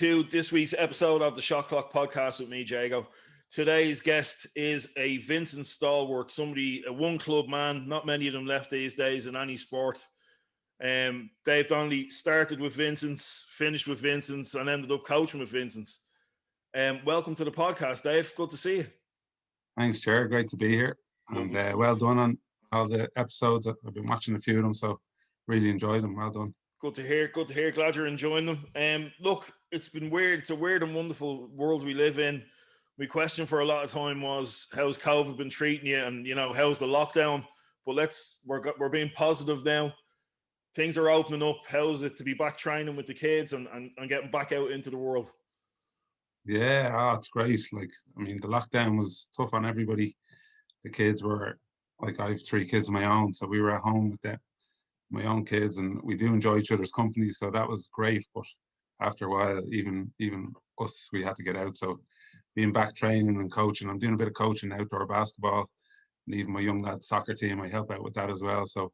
to this week's episode of the Shot Clock Podcast with me, Jago. Today's guest is a Vincents stalwart, somebody, a one club man. Not many of them left these days in any sport. Dave Donnelly started with Vincents, finished with Vincents, and ended up coaching with Vincents. Welcome to the podcast, Dave. Good to see you. Thanks, Jared. Great to be here. And well done on all the episodes. I've been watching a few of them, so really enjoyed them. Well done. Good to hear. Good to hear. Glad you're enjoying them. Look, it's been weird. It's a weird and wonderful world we live in. My question for a lot of time was, how's COVID been treating you? And, you know, how's the lockdown? But we're being positive now. Things are opening up. How's it to be back training with the kids and getting back out into the world? Yeah, it's great. The lockdown was tough on everybody. The kids were, I have 3 kids of my own, so we were at home with my own kids, and we do enjoy each other's company, so that was great. But after a while, even us, we had to get out. So being back training and coaching, I'm doing a bit of coaching outdoor basketball, and even my young lad soccer team, I help out with that as well. So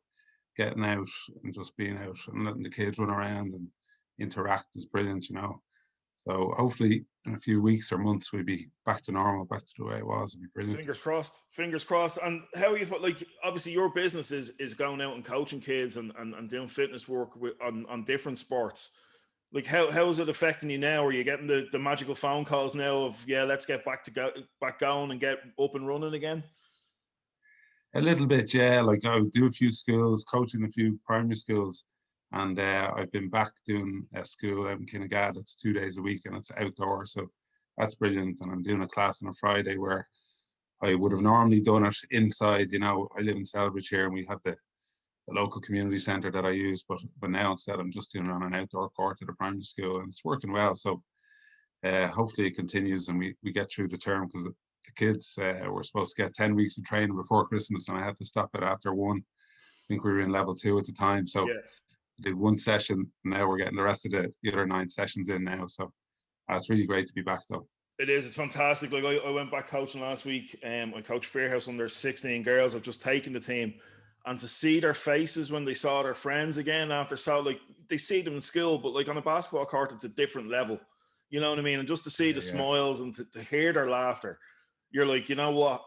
getting out and just being out and letting the kids run around and interact is brilliant, you know. So hopefully in a few weeks or months we'll be back to normal, back to the way it was. It'll be brilliant. Fingers crossed. Fingers crossed. And how you feel, obviously your business is going out and coaching kids and doing fitness work on different sports. How is it affecting you now? Are you getting the magical phone calls now of, yeah, let's get back going and get up and running again? A little bit, yeah. I do a few schools, coaching a few primary schools. And I've been back doing a school out in Kinnegad. It's 2 days a week and it's outdoor. So that's brilliant. And I'm doing a class on a Friday where I would have normally done it inside. You know, I live in Selbridge here and we have the local community centre that I use. But now instead I'm just doing it on an outdoor court at a primary school and it's working well. So hopefully it continues and we get through the term, because the kids were supposed to get 10 weeks of training before Christmas and I had to stop it after 1. I think we were in level 2 at the time. So. Yeah. Did 1 session. Now we're getting the rest of the other 9 sessions in now. So it's really great to be back though. It is. It's fantastic. I went back coaching last week. I coached Fairhouse under 16 girls. I've just taken the team, and to see their faces when they saw their friends again after they see them in school, but on a basketball court, it's a different level. You know what I mean? And just to see the smiles and to hear their laughter, you're like, you know what?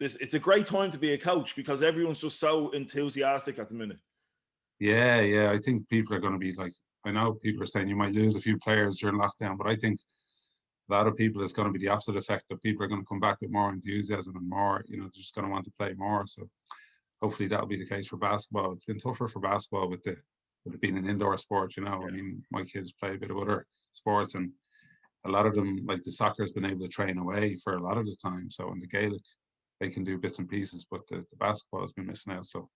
It's a great time to be a coach because everyone's just so enthusiastic at the minute. Yeah. I think people are going to be I know people are saying you might lose a few players during lockdown, but I think a lot of people, it's going to be the opposite effect, that people are going to come back with more enthusiasm and more, they're just going to want to play more. So hopefully that'll be the case for basketball. It's been tougher for basketball with it being an indoor sport, Yeah. I mean, my kids play a bit of other sports and a lot of them, the soccer, has been able to train away for a lot of the time. So in the Gaelic, they can do bits and pieces, but the basketball has been missing out. So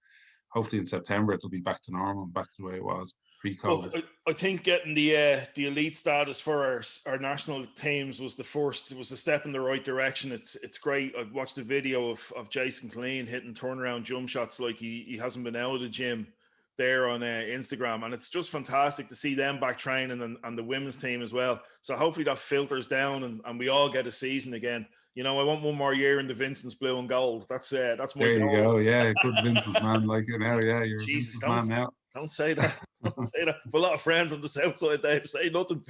hopefully in September it'll be back to normal, back to the way it was pre-COVID. Look, I think getting the elite status for our national teams was a step in the right direction. It's great. I watched a video of Jason Killeen hitting turnaround jump shots like he hasn't been out of the gym there on Instagram, and it's just fantastic to see them back training and the women's team as well. So hopefully that filters down and we all get a season again. I want 1 more year in the Vincents blue and gold. That's my there goal. There you go. Yeah, good Vincents man. Yeah, you're Jesus, a Vincents man now. Don't say that. Don't say that. For a lot of friends on the south side, Dave, say nothing.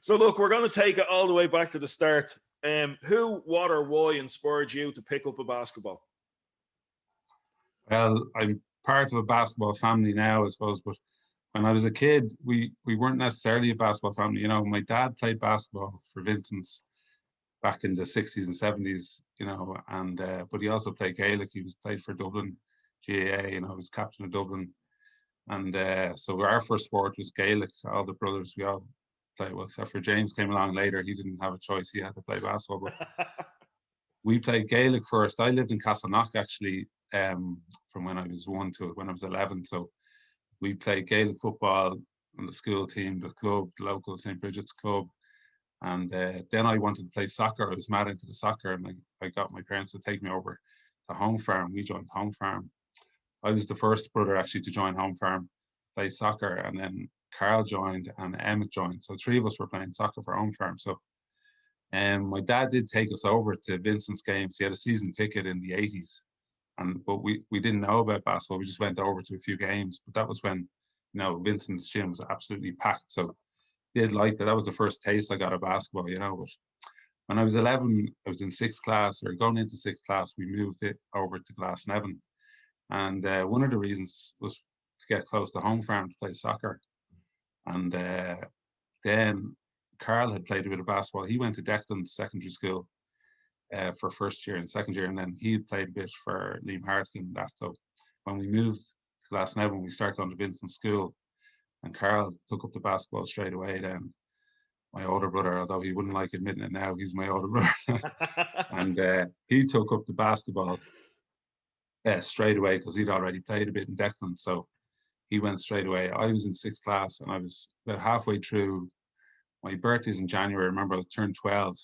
So look, we're going to take it all the way back to the start. Who, what, or why inspired you to pick up a basketball? Well, I'm part of a basketball family now, I suppose, but when I was a kid, we weren't necessarily a basketball family. My dad played basketball for Vincents back in the 60s and 70s, and but he also played Gaelic. He played for Dublin GAA, and I was captain of Dublin. And so our first sport was Gaelic. All the brothers, we all played, well, except for James came along later. He didn't have a choice. He had to play basketball. But we played Gaelic first. I lived in Castleknock, actually, from when I was 1 to when I was 11. So we played Gaelic football on the school team, the club, the local St. Bridget's club. And then I wanted to play soccer. I was mad into the soccer, and I got my parents to take me over to Home Farm. We joined Home Farm. I was the first brother actually to join Home Farm, play soccer, and then Carl joined and Emmett joined. So 3 of us were playing soccer for Home Farm. So my dad did take us over to Vincent's games. He had a season ticket in the 80s. But we didn't know about basketball. We just went over to a few games. But that was when, Vincent's gym was absolutely packed. So did like that. That was the first taste I got of basketball, you know. But when I was 11, I was in sixth class, or going into sixth class. We moved it over to Glasnevin, and one of the reasons was to get close to home farm to play soccer. And then Carl had played a bit of basketball. He went to Declan Secondary School for first year and second year, and then he had played a bit for Liam Hartigan and that. So when we moved to Glasnevin, we started going to Vincents School, and Carl took up the basketball straight away. Then my older brother, although he wouldn't like admitting it now, he's my older brother, and he took up the basketball straight away because he'd already played a bit in Declan. So he went straight away. I was in sixth class, and I was about halfway through. My birthday's in January. I remember I turned 12,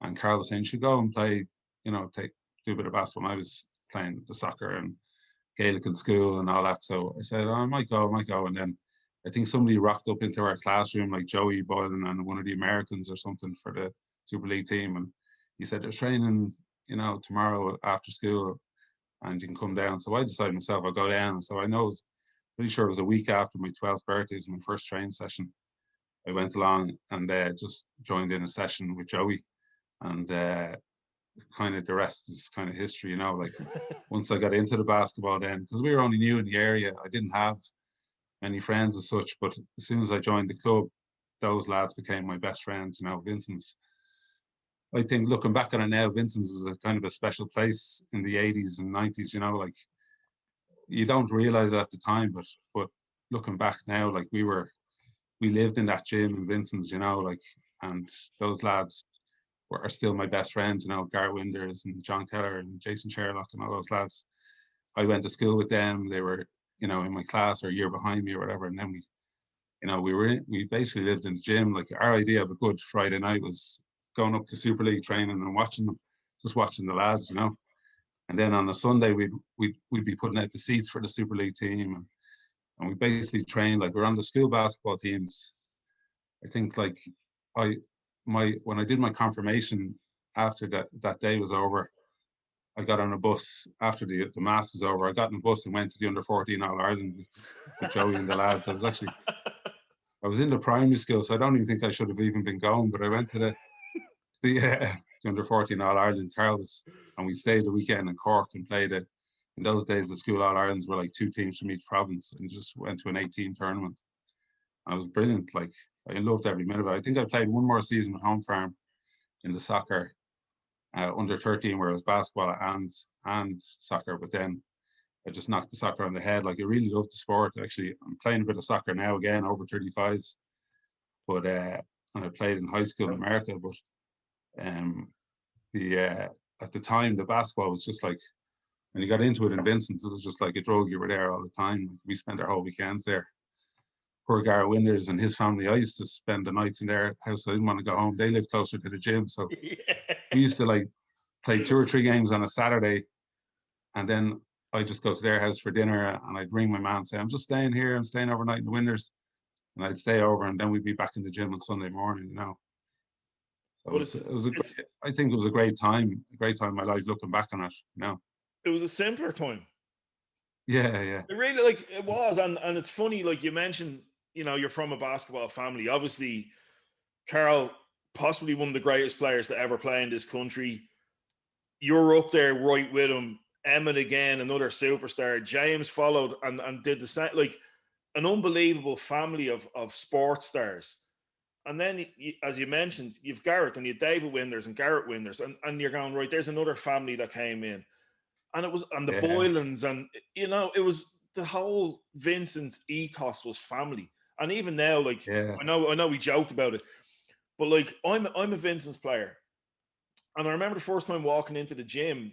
and Carl was saying, "You should go and play, you know, do a bit of basketball." And I was playing the soccer and Gaelic in school and all that. So I said, "Oh, I might go. And then I think somebody rocked up into our classroom, like Joey Boylan and one of the Americans or something, for the Super League team. And he said, "There's training, you know, tomorrow after school, and you can come down." So I decided myself I'll go down. So I know it was pretty sure it was a week after my 12th birthday, it was my first training session. I went along and just joined in a session with Joey, and kind of the rest is kind of history, you know. Like once I got into the basketball, then because we were only new in the area, I didn't have many friends as such. But as soon as I joined the club, those lads became my best friends. You know, Vincent's. I think looking back on it now, Vincent's was a kind of a special place in the 80s and 90s. You know, like you don't realize it at the time, but looking back now, like we lived in that gym in Vincent's, you know, like, and those lads are still my best friends, you know, Garrett Winders and John Keller and Jason Sherlock and all those lads. I went to school with them. They were, you know, in my class or a year behind me or whatever. And then we, you know, we basically lived in the gym. Like our idea of a good Friday night was going up to Super League training and watching them, just watching the lads, you know. And then on a Sunday, we'd be putting out the seats for the Super League team. And we basically trained, like we're on the school basketball teams. I think like when I did my confirmation after that day was over, I got on a bus after the mass was over. I got on a bus and went to the under 14 All Ireland with Joey and the lads. I was in the primary school, so I don't even think I should have even been going. But I went to the under 14 All Ireland. Carl was, and we stayed the weekend in Cork and played it. In those days, the school All Irelands were like 2 teams from each province, and just went to an 18 tournament. And it was brilliant. Like I loved every minute of it. I think I played one more season with Home Farm in the soccer under 13, where it was basketball and soccer. But then I just knocked the soccer on the head. Like I really loved the sport. Actually, I'm playing a bit of soccer now again, over 35s. But and I played in high school in America. But the at the time the basketball was just like, when you got into it in Vincent's, it was just like a drug. You were there all the time. We spent our whole weekends there. Poor Garrett Winders and his family, I used to spend the nights in their house. I didn't want to go home. They lived closer to the gym. So we used to like play 2 or 3 games on a Saturday. And then I'd just go to their house for dinner, and I'd ring my mom and say, "I'm just staying here. I'm staying overnight in the Winders." And I'd stay over, and then we'd be back in the gym on Sunday morning, you know. So it was I think it was a great time in my life looking back on it, you know. It was a simpler time. Yeah. It really, like, it was. And it's funny, like you mentioned, you know, you're from a basketball family. Obviously, Carl, possibly one of the greatest players to ever play in this country. You're up there right with him. Emmett again, another superstar. James followed and did the same. Like an unbelievable family of sports stars. And then, as you mentioned, you've Garrett and you've David Winders and Garrett Winders, and you're going, right, there's another family that came in. And it was, and the Boylans, and, you know, it was the whole Vincent's ethos was family. And even now, like, I know we joked about it, but like I'm a Vincent's player. And I remember the first time walking into the gym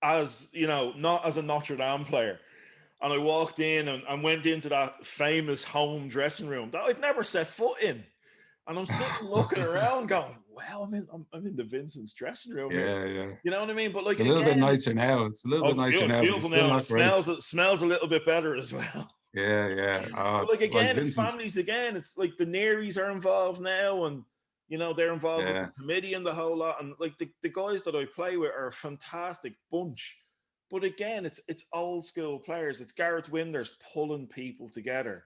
as, you know, not as a Notre Dame player. And I walked in and went into that famous home dressing room that I'd never set foot in. And I'm sitting looking around going, wow, I'm in the Vincent's dressing room here. Yeah. You know what I mean? But like, it's a little bit nicer now. It's a little bit nicer now, but it's still not great. It smells a little bit better as well. Yeah. But like, again, it's families again. It's like the Nearys are involved now, and, you know, they're involved with the committee and the whole lot. And like the guys that I play with are a fantastic bunch. But again, it's old school players. It's Gareth Winders pulling people together.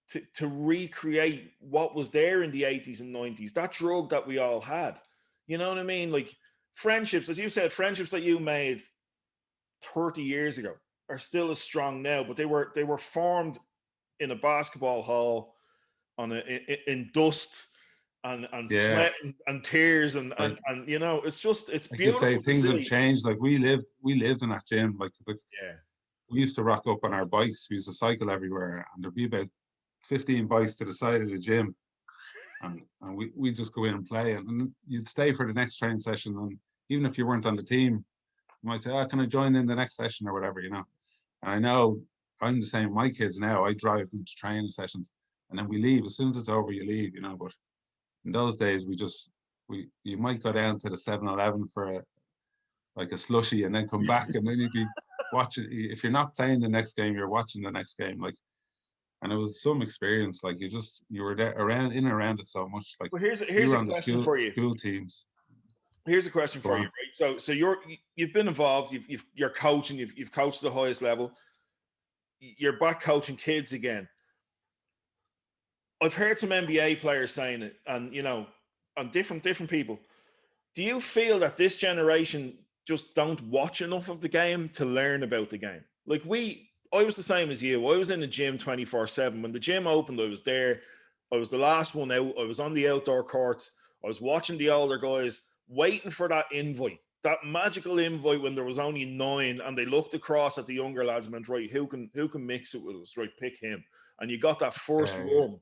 to recreate what was there in the 80s and 90s, that drug that we all had. You know what I mean? Like friendships, as you said, friendships that you made 30 years ago are still as strong now, but they were formed in a basketball hall in dust and Yeah, sweat and tears like and it's like you say, beautiful to things have see. changed. Like we lived in that gym. Like Yeah. we used to rock up on our bikes. We used to cycle everywhere, and there'd be about 15 bikes to the side of the gym, and we just go in and play, and you'd stay for the next training session. And even if you weren't on the team, you might say, "Oh, can I join in the next session or whatever?" And I know I'm the same. My kids now, I drive them to training sessions, and then we leave as soon as it's over. You leave. But in those days, we you might go down to the 7-Eleven for like a slushy, and then come back, and then you'd be watching. If you're not playing the next game, you're watching the next game. Like, and it was some experience. Like you were there around in and around it so much. Like Well, we here's were a on the question school for you. school teams. Here's a question Go for you, on. right? So you've been involved. You're coaching. You've coached the highest level. You're back coaching kids again. I've heard some NBA players saying it, and and different people. Do you feel that this generation just don't watch enough of the game to learn about the game? Like I was the same as you. I was in the gym 24/7. When the gym opened, I was there. I was the last one out. I was on the outdoor courts. I was watching the older guys, waiting for that invite, that magical invite when there was only 9, and they looked across at the younger lads and went, right, who can mix it with us? Right, pick him. And you got that first Uh, run.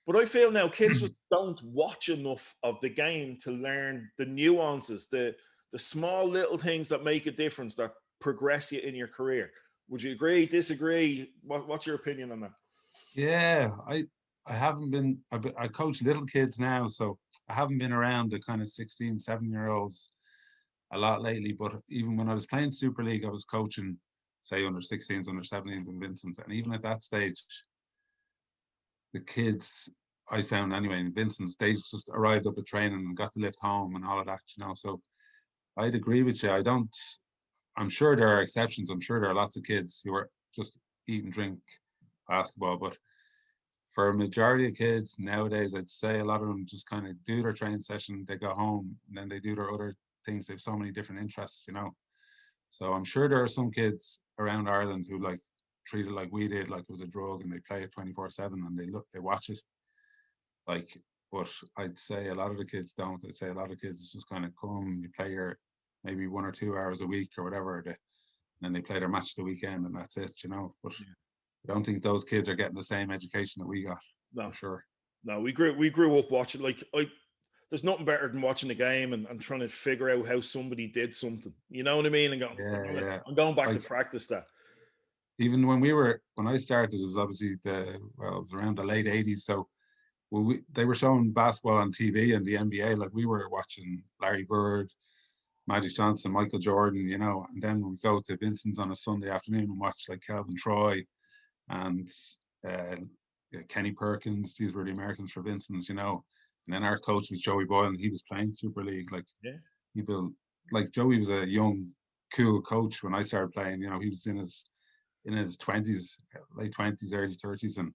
But I feel now kids just don't watch enough of the game to learn the nuances, the small little things that make a difference, that progress you in your career. Would you agree, disagree? What's your opinion on that? yeah, I haven't been. I coach little kids now, so I haven't been around the kind of 16, 7-year-olds a lot lately. But even when I was playing Super League, I was coaching, say, under 16s, under 17s in Vincent, and even at that stage, the kids I found anyway in Vincent's, they just arrived up at training and got to lift home and all of that. So I'd agree with you. I don't. I'm sure there are exceptions. I'm sure there are lots of kids who are just eat and drink basketball, but for a majority of kids nowadays, I'd say a lot of them just kind of do their training session, they go home, and then they do their other things. They have so many different interests. So I'm sure there are some kids around Ireland who like treat it like we did, like it was a drug, and they play it 24/7 and they watch it. Like, but I'd say a lot of the kids don't. I'd say a lot of kids just kind of come, you play your maybe 1 or 2 hours a week or whatever, and then they play their match the weekend and that's it. But I don't think those kids are getting the same education that we got, No, for sure. no, we grew up watching, like, there's nothing better than watching the game and trying to figure out how somebody did something. You know what I mean? And going, Yeah, yeah. I'm going back to Like practice that. even when I started, it was obviously it was around the late '80s. So they were showing basketball on TV and the NBA. Like we were watching Larry Bird, Magic Johnson, Michael Jordan. And then we go to Vincent's on a Sunday afternoon and watch like Calvin Troy and uh, Kenny Perkins. These were the Americans for Vincent's. And then our coach was Joey Boyle, and he was playing Super League. Like Yeah. he built, like Joey was a young, cool coach when I started playing. He was in his 20s, late 20s, early 30s, and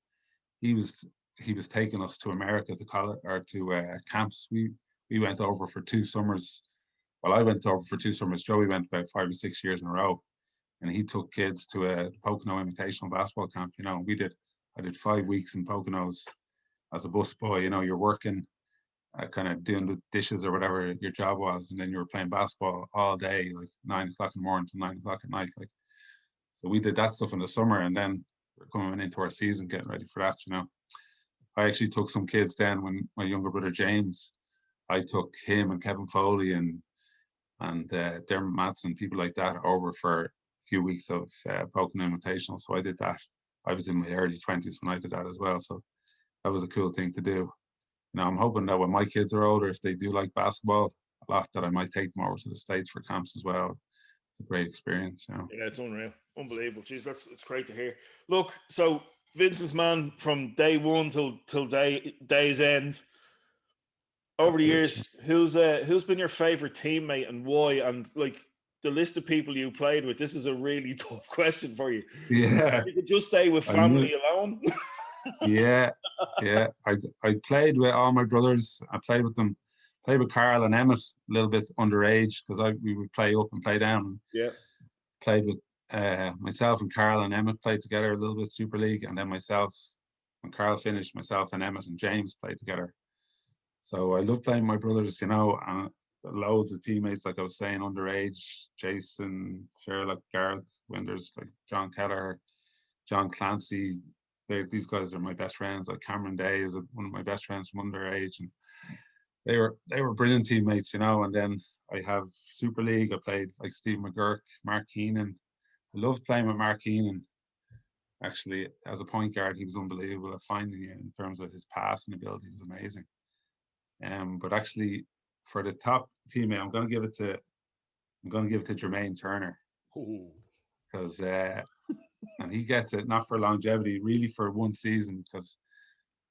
he was he was taking us to America to college or to camps. We went over for 2 summers. Well, I went over for 2 summers. Joey went about 5 or 6 years in a row, and he took kids to a Pocono Invitational Basketball Camp. I did 5 weeks in Poconos as a busboy. You're working, kind of doing the dishes or whatever your job was, and then you were playing basketball all day, like 9 o'clock in the morning to 9 o'clock at night. Like, so we did that stuff in the summer, and then we're coming into our season, getting ready for that. I actually took some kids then when my younger brother James, I took him and Kevin Foley and Dermot Matson, people like that, over for a few weeks of Pocono Invitational. So I did that. I was in my early 20s when I did that as well. So that was a cool thing to do. I'm hoping that when my kids are older, if they do like basketball a lot, that I might take them over to the States for camps as well. It's a great experience. Yeah, it's unreal, unbelievable. Jeez, it's great to hear. Look, so Vincent's, man, from day one till day's end. Over the That's it. years, who's been your favorite teammate and why? And like the list of people you played with, this is a really tough question for you. Yeah, You could just stay with I knew family alone. Yeah, yeah. I played with all my brothers. I played with them. Played with Carl and Emmett a little bit underage because we would play up and play down. Yeah. Played with myself and Carl and Emmett played together a little bit Super League, and then myself, when Carl finished, myself and Emmett and James played together. So I love playing with my brothers, and loads of teammates, like I was saying, underage, Jason, Sherlock, Gareth, Winders, like John Keller, John Clancy. These guys are my best friends. Like Cameron Day is one of my best friends from underage, and they were brilliant teammates, And then I have Super League. I played like Steve McGurk, Mark Keenan. I loved playing with Mark Keenan. Actually, as a point guard, he was unbelievable at finding it in terms of his passing ability. He was amazing. But actually, for the top teammate, I'm going to give it to Jermaine Turner because and he gets it not for longevity, really for one season, because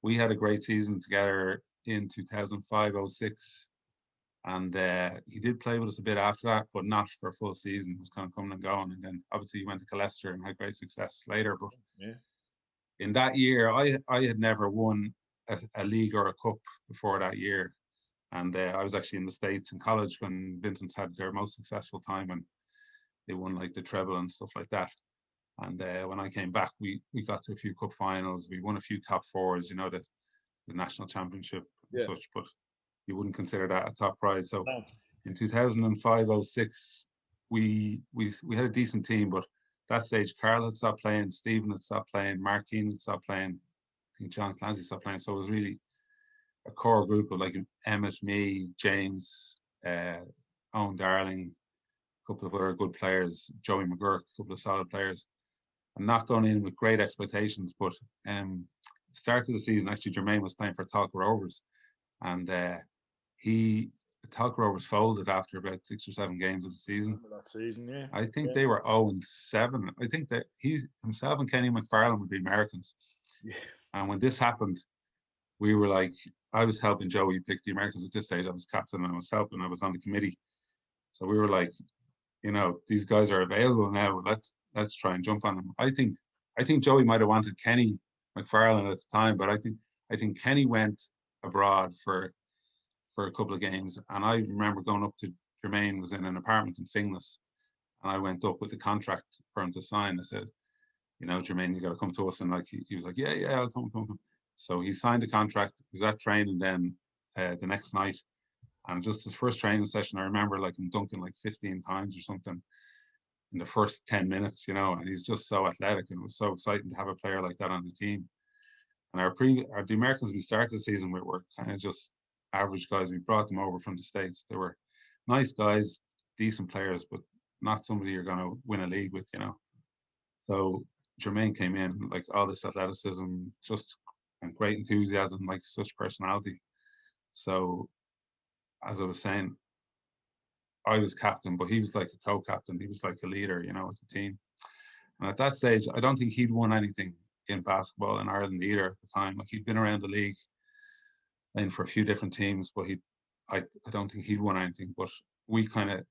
we had a great season together in 2005-06, and he did play with us a bit after that, but not for a full season. It was kind of coming and going, and then obviously he went to Leicester and had great success later. But in that year, I had never won a league or a cup before that year. And I was actually in the States in college when Vincents had their most successful time, and they won like the treble and stuff like that. And when I came back, we got to a few cup finals. We won a few top fours, the national championship and such, but you wouldn't consider that a top prize. So in 2005-06, we had a decent team, but that stage, Carl had stopped playing, Stephen had stopped playing, Mark Keenan had stopped playing, I think John Clancy stopped playing. So it was really a core group of like Emmett, me, James, Owen Darling, a couple of other good players, Joey McGurk, a couple of solid players. I'm not going in with great expectations, but start of the season, actually, Jermaine was playing for Talca Rovers, and Talca Rovers folded after about 6 or 7 games of the season. That season, yeah. I think they were 0-7. I think that himself and Kenny McFarlane would be Americans. Yeah. And when this happened, we were like, I was helping Joey pick the Americans at this stage. I was captain and I was on the committee. So we were like, these guys are available now. Let's try and jump on them. I think Joey might have wanted Kenny McFarlane at the time, but I think Kenny went abroad for a couple of games. And I remember going up to Jermaine, was in an apartment in Finglas, and I went up with the contract for him to sign. I said, Jermaine, you got to come to us. And like he was like, yeah, I'll come. So he signed the contract. He was at training then the next night. And just his first training session, I remember like him dunking like 15 times or something in the first 10 minutes, and he's just so athletic, and it was so exciting to have a player like that on the team. And the Americans we started the season with were kind of just average guys. We brought them over from the States. They were nice guys, decent players, but not somebody you're going to win a league with, So Jermaine came in, like all this athleticism, just and great enthusiasm, like such personality. So as I was saying, I was captain, but he was like a co-captain. He was like a leader, with the team. And at that stage, I don't think he'd won anything in basketball in Ireland either at the time. Like he'd been around the league and for a few different teams, but I don't think he'd won anything. But we kind of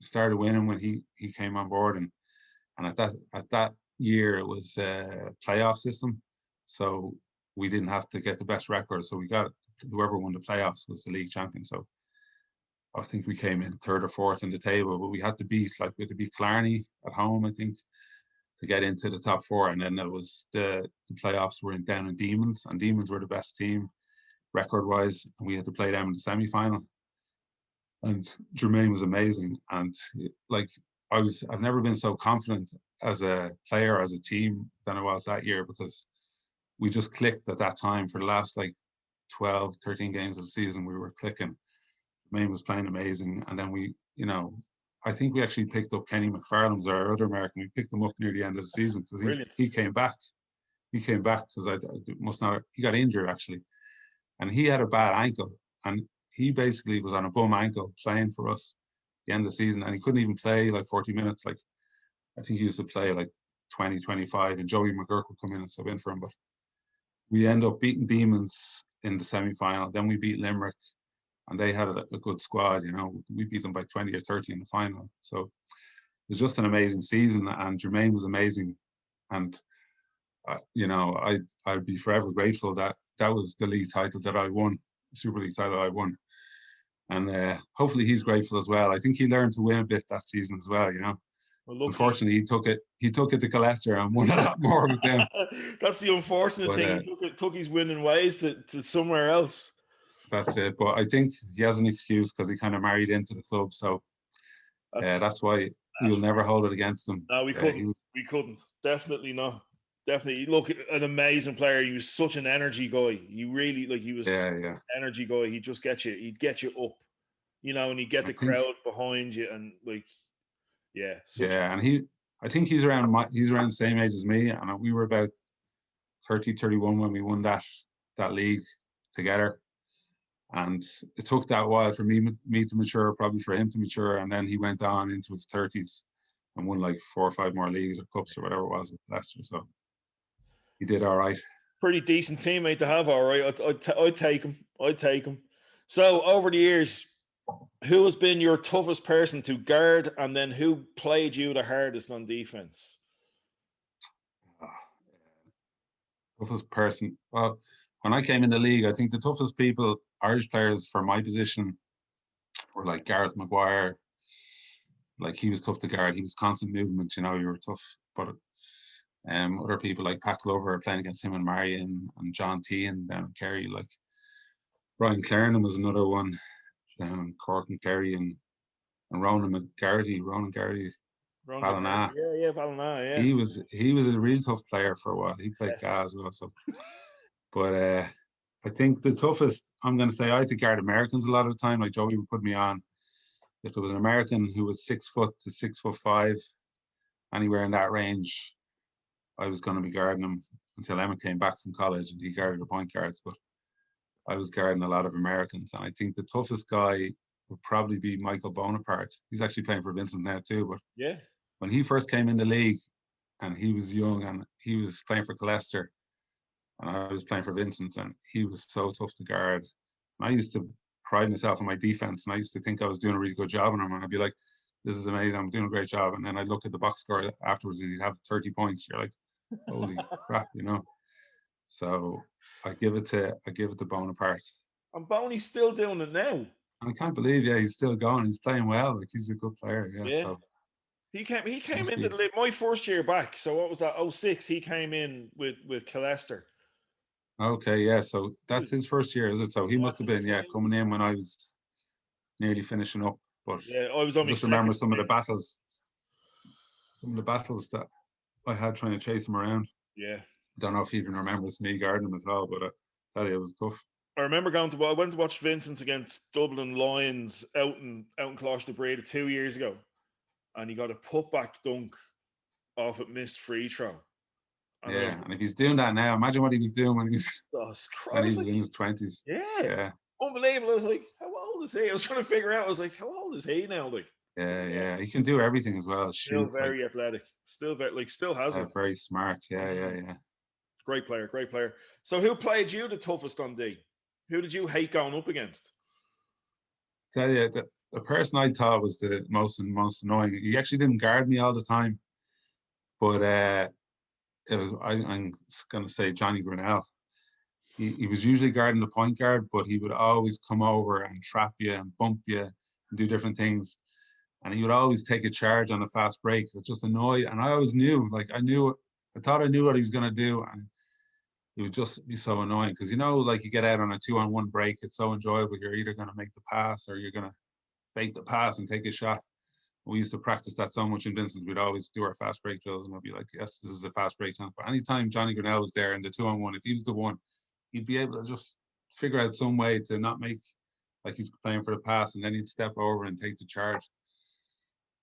started winning when he came on board, and at that year it was a playoff system, so we didn't have to get the best record. So we got whoever won the playoffs was the league champion. So I think we came in third or fourth in the table, but we had to beat Clarny at home, I think, to get into the top 4. And then there was the playoffs were down in Demons, and Demons were the best team record-wise, and we had to play them in the semi-final. And Jermaine was amazing, and like I've never been so confident as a player, as a team, than I was that year, because we just clicked at that time. For the last like 12, 13 games of the season, we were clicking. Jermaine was playing amazing, and then we, I think we actually picked up Kenny McFarlane, was our other American. We picked him up near the end of the season because he came back. He came back because he got injured actually, and he had a bad ankle, and he basically was on a bum ankle playing for us at the end of the season, and he couldn't even play like 40 minutes. Like I think he used to play like 20, 25, and Joey McGurk would come in and sub in for him. But we end up beating Demons in the semi-final. Then we beat Limerick, and they had a good squad. We beat them by 20 or 30 in the final. So it was just an amazing season, and Jermaine was amazing. And I'd be forever grateful that that was the league title that I won, the Super League title I won. And hopefully he's grateful as well. I think he learned to win a bit that season as well, Well, Unfortunately, he took it to Leicester and won a lot more with them. That's the unfortunate But thing. He took his winning ways to somewhere else. that's it. But I think he has an excuse because he kind of married into the club. So that's why we'll never hold it against him. No, we couldn't. We couldn't. Definitely not. Definitely. Look, an amazing player. He was such an energy guy. He really, he was an energy guy. He'd just he'd get you up, and he'd get the crowd behind you. And and I think he's around the same age as me. And we were about 30, 31 when we won that league together. And it took that while for me to mature, probably for him to mature. And then he went on into his 30s and won like 4 or 5 more leagues or cups or whatever it was with Leicester. So he did all right. Pretty decent teammate to have, all right. I'd take him. I'd take him. So over the years, who has been your toughest person to guard, and then who played you the hardest on defense? Toughest person. Well, when I came in the league, I think the toughest people, Irish players for my position, were like Gareth Maguire. Like he was tough to guard. He was constant movement. You were tough. But other people like Pat Glover playing against him and Marion and John Tehan down in Kerry. Like Brian Clarendon was another one. Cork and Kerry and Ronan Garrity. Ballina. Ballina, yeah. He was a really tough player for a while. He played Ga as well. So, but I think the toughest, I'm going to say, I had to guard Americans a lot of the time. Like Joey would put me on. If there was an American who was 6 foot to 6'5", anywhere in that range, I was going to be guarding him until Emma came back from college and he guarded the point guards. But I was guarding a lot of Americans, and I think the toughest guy would probably be Michael Bonaparte. He's actually playing for Vincent now too. But when he first came in the league, and he was young, and he was playing for Leicester, and I was playing for Vincent's, and he was so tough to guard. And I used to pride myself on my defense, and I used to think I was doing a really good job on him, and I'd be like, "This is amazing! I'm doing a great job." And then I'd look at the box score afterwards, and he'd have 30 points. You're like, "Holy crap!" So I give it to Bonaparte. And Boney's still doing it now. I can't believe, he's still going. He's playing well. Like he's a good player. So he came into the league my first year back. So what was that? 06. He came in with Leicester. Okay, so that's his first year, is it? So he must have been coming in when I was nearly finishing up. But I was only just remember some of the battles that I had trying to chase him around. Yeah. Don't know if he even remembers me guarding him as well, but I tell you, it was tough. I remember I went to watch Vincent's against Dublin Lions out in Closh de Breda 2 years ago, and he got a putback dunk off a missed free throw. And if he's doing that now, imagine what he was doing when he was in his 20s. Yeah. Unbelievable. I was like, how old is he? I was trying to figure out. I was like, how old is he now? Like, yeah. He can do everything as well. Still very athletic. Still still has it. Very smart. Yeah. Great player. So who played you the toughest on D? Who did you hate going up against? Tell you, the person I thought was the most annoying. He actually didn't guard me all the time, but it was. I'm going to say Johnny Grinnell. He was usually guarding the point guard, but he would always come over and trap you and bump you and do different things. And he would always take a charge on a fast break. It just annoyed. And I always knew, I thought I knew what he was going to do. And it would just be so annoying because, you get out on a 2-on-1 break. It's so enjoyable. You're either going to make the pass or you're going to fake the pass and take a shot. We used to practice that so much in Vincent. We'd always do our fast break drills and I'd be like, yes, this is a fast break chance. But anytime Johnny Grinnell was there in the 2-on-1, if he was the one, he'd be able to just figure out some way to not make like he's playing for the pass, and then he'd step over and take the charge.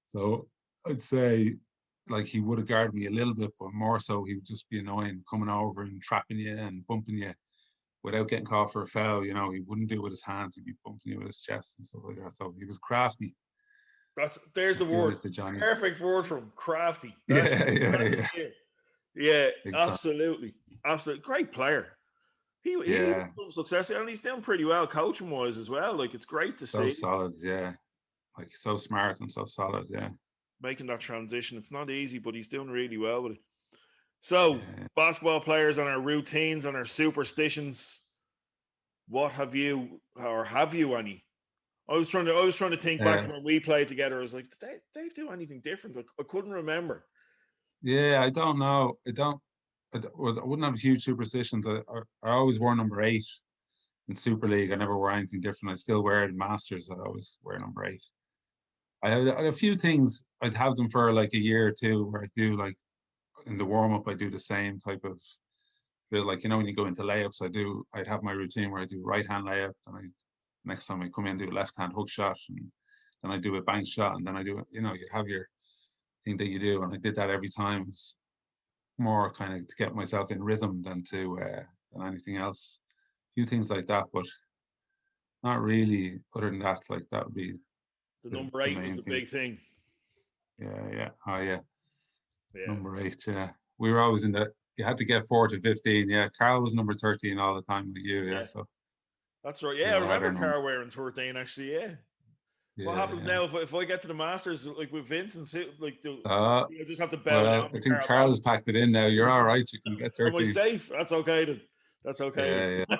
So I'd say he would have guarded me a little bit, but more so he would just be annoying, coming over and trapping you and bumping you without getting called for a foul. He wouldn't do it with his hands; he'd be bumping you with his chest and stuff like that. So he was crafty. There's the word. Perfect word for him. Crafty. Yeah, absolutely. Great player. He had some success, and he's doing pretty well coaching wise as well. It's great to see. So solid, yeah. So smart and so solid, yeah. Making that transition, it's not easy, but he's doing really well with it. So, Yeah. basketball players on our routines, on our superstitions. What have you, or have you any? I was trying to think back to Uh, when we played together. I was like, did Dave do anything different? I couldn't remember. yeah, I don't know. Well, I wouldn't have huge superstitions. I always wore number 8 in Super League. I never wore anything different. I still wear it in Masters. I always wear number 8. I had a few things. I'd have them for like a year or two where I do like in the warm up. I do the same type of drill. Like, when you go into layups, I'd have my routine where I do right hand layup. And next time I come in, do a left hand hook shot. And then I do a bank shot. And then I do it. You have your thing that you do. And I did that every time. It's more kind of to get myself in rhythm than anything else. A few things like that, but not really. Other than that, like that would be The the, number the eight was main the thing. big thing. Yeah, yeah. Oh, yeah. Yeah, Number 8. Yeah, we were always in the. You had to get 4 to 15. Yeah, Carl was number 13 all the time with you. Yeah, yeah, so that's right. we Yeah, I all had remember our number. Carl wearing 13. Actually, yeah. What Yeah, happens yeah. now if I get to the Masters like with Vincent's? Like, Uh, I just have to bow well, down I to think Carl Ballard? Carl's packed it in now. You're all right. You can get Am I 13. safe? That's okay then. That's okay Yeah, yeah. then.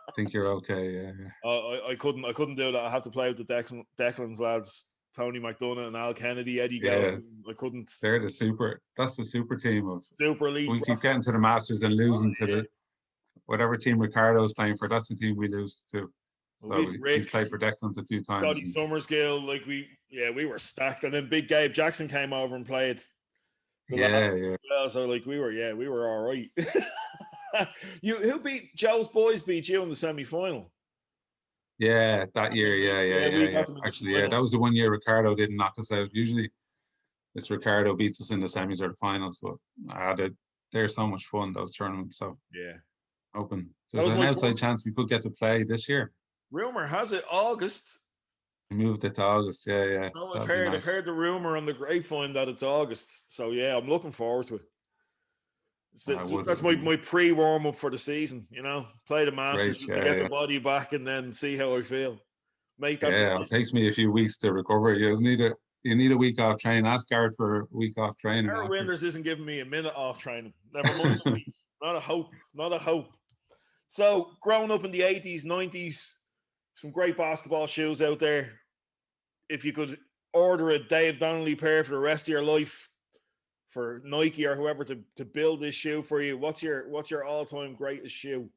I think you're okay. Yeah, yeah. I couldn't do that. I have to play with the Declan's lads, Tony McDonough and Al Kennedy, Eddie Yeah, Gelson. I couldn't. That's the super team of. Super elite. We keep getting to the Masters and Oh, losing to yeah. the whatever team Ricardo's playing for. That's the team we lose to. Well, So we had he's Rick, played for Declan's a few times. Scotty And Summersgill, we were stacked. And then Big Gabe Jackson came over and played the last yeah, yeah. well. So we were all right. Who beat Joe's boys beat you in the semi final? Yeah, that year, yeah, yeah, Yeah, yeah, we yeah. got them in the Actually, yeah, final. that was the one year Ricardo didn't knock us out. Usually, it's Ricardo beats us in the semis or the finals, but I had it. They're so much fun those tournaments. So Yeah. open. That There's was an my outside first. chance we could get to play this year. Rumor has it August. We moved it to August. Yeah, yeah, So that'd be I've heard nice. the rumor on the grapevine that it's August. So yeah, I'm looking forward to it. I would. That's It'd be my pre warm up for the season. Play the Masters great. just to Yeah, get the yeah, body back and then see how I feel. Make that yeah. It decision. takes me a few weeks to recover. You need a week off training. Ask Garrett for a week off training Garrett after. Winters isn't giving me a minute off training. Never mind a week. Not a hope. Not a hope. So growing up in the 80s, 90s, some great basketball shoes out there. If you could order a Dave Donnelly pair for the rest of your life, for Nike or whoever to build this shoe for you, what's your all time greatest shoe?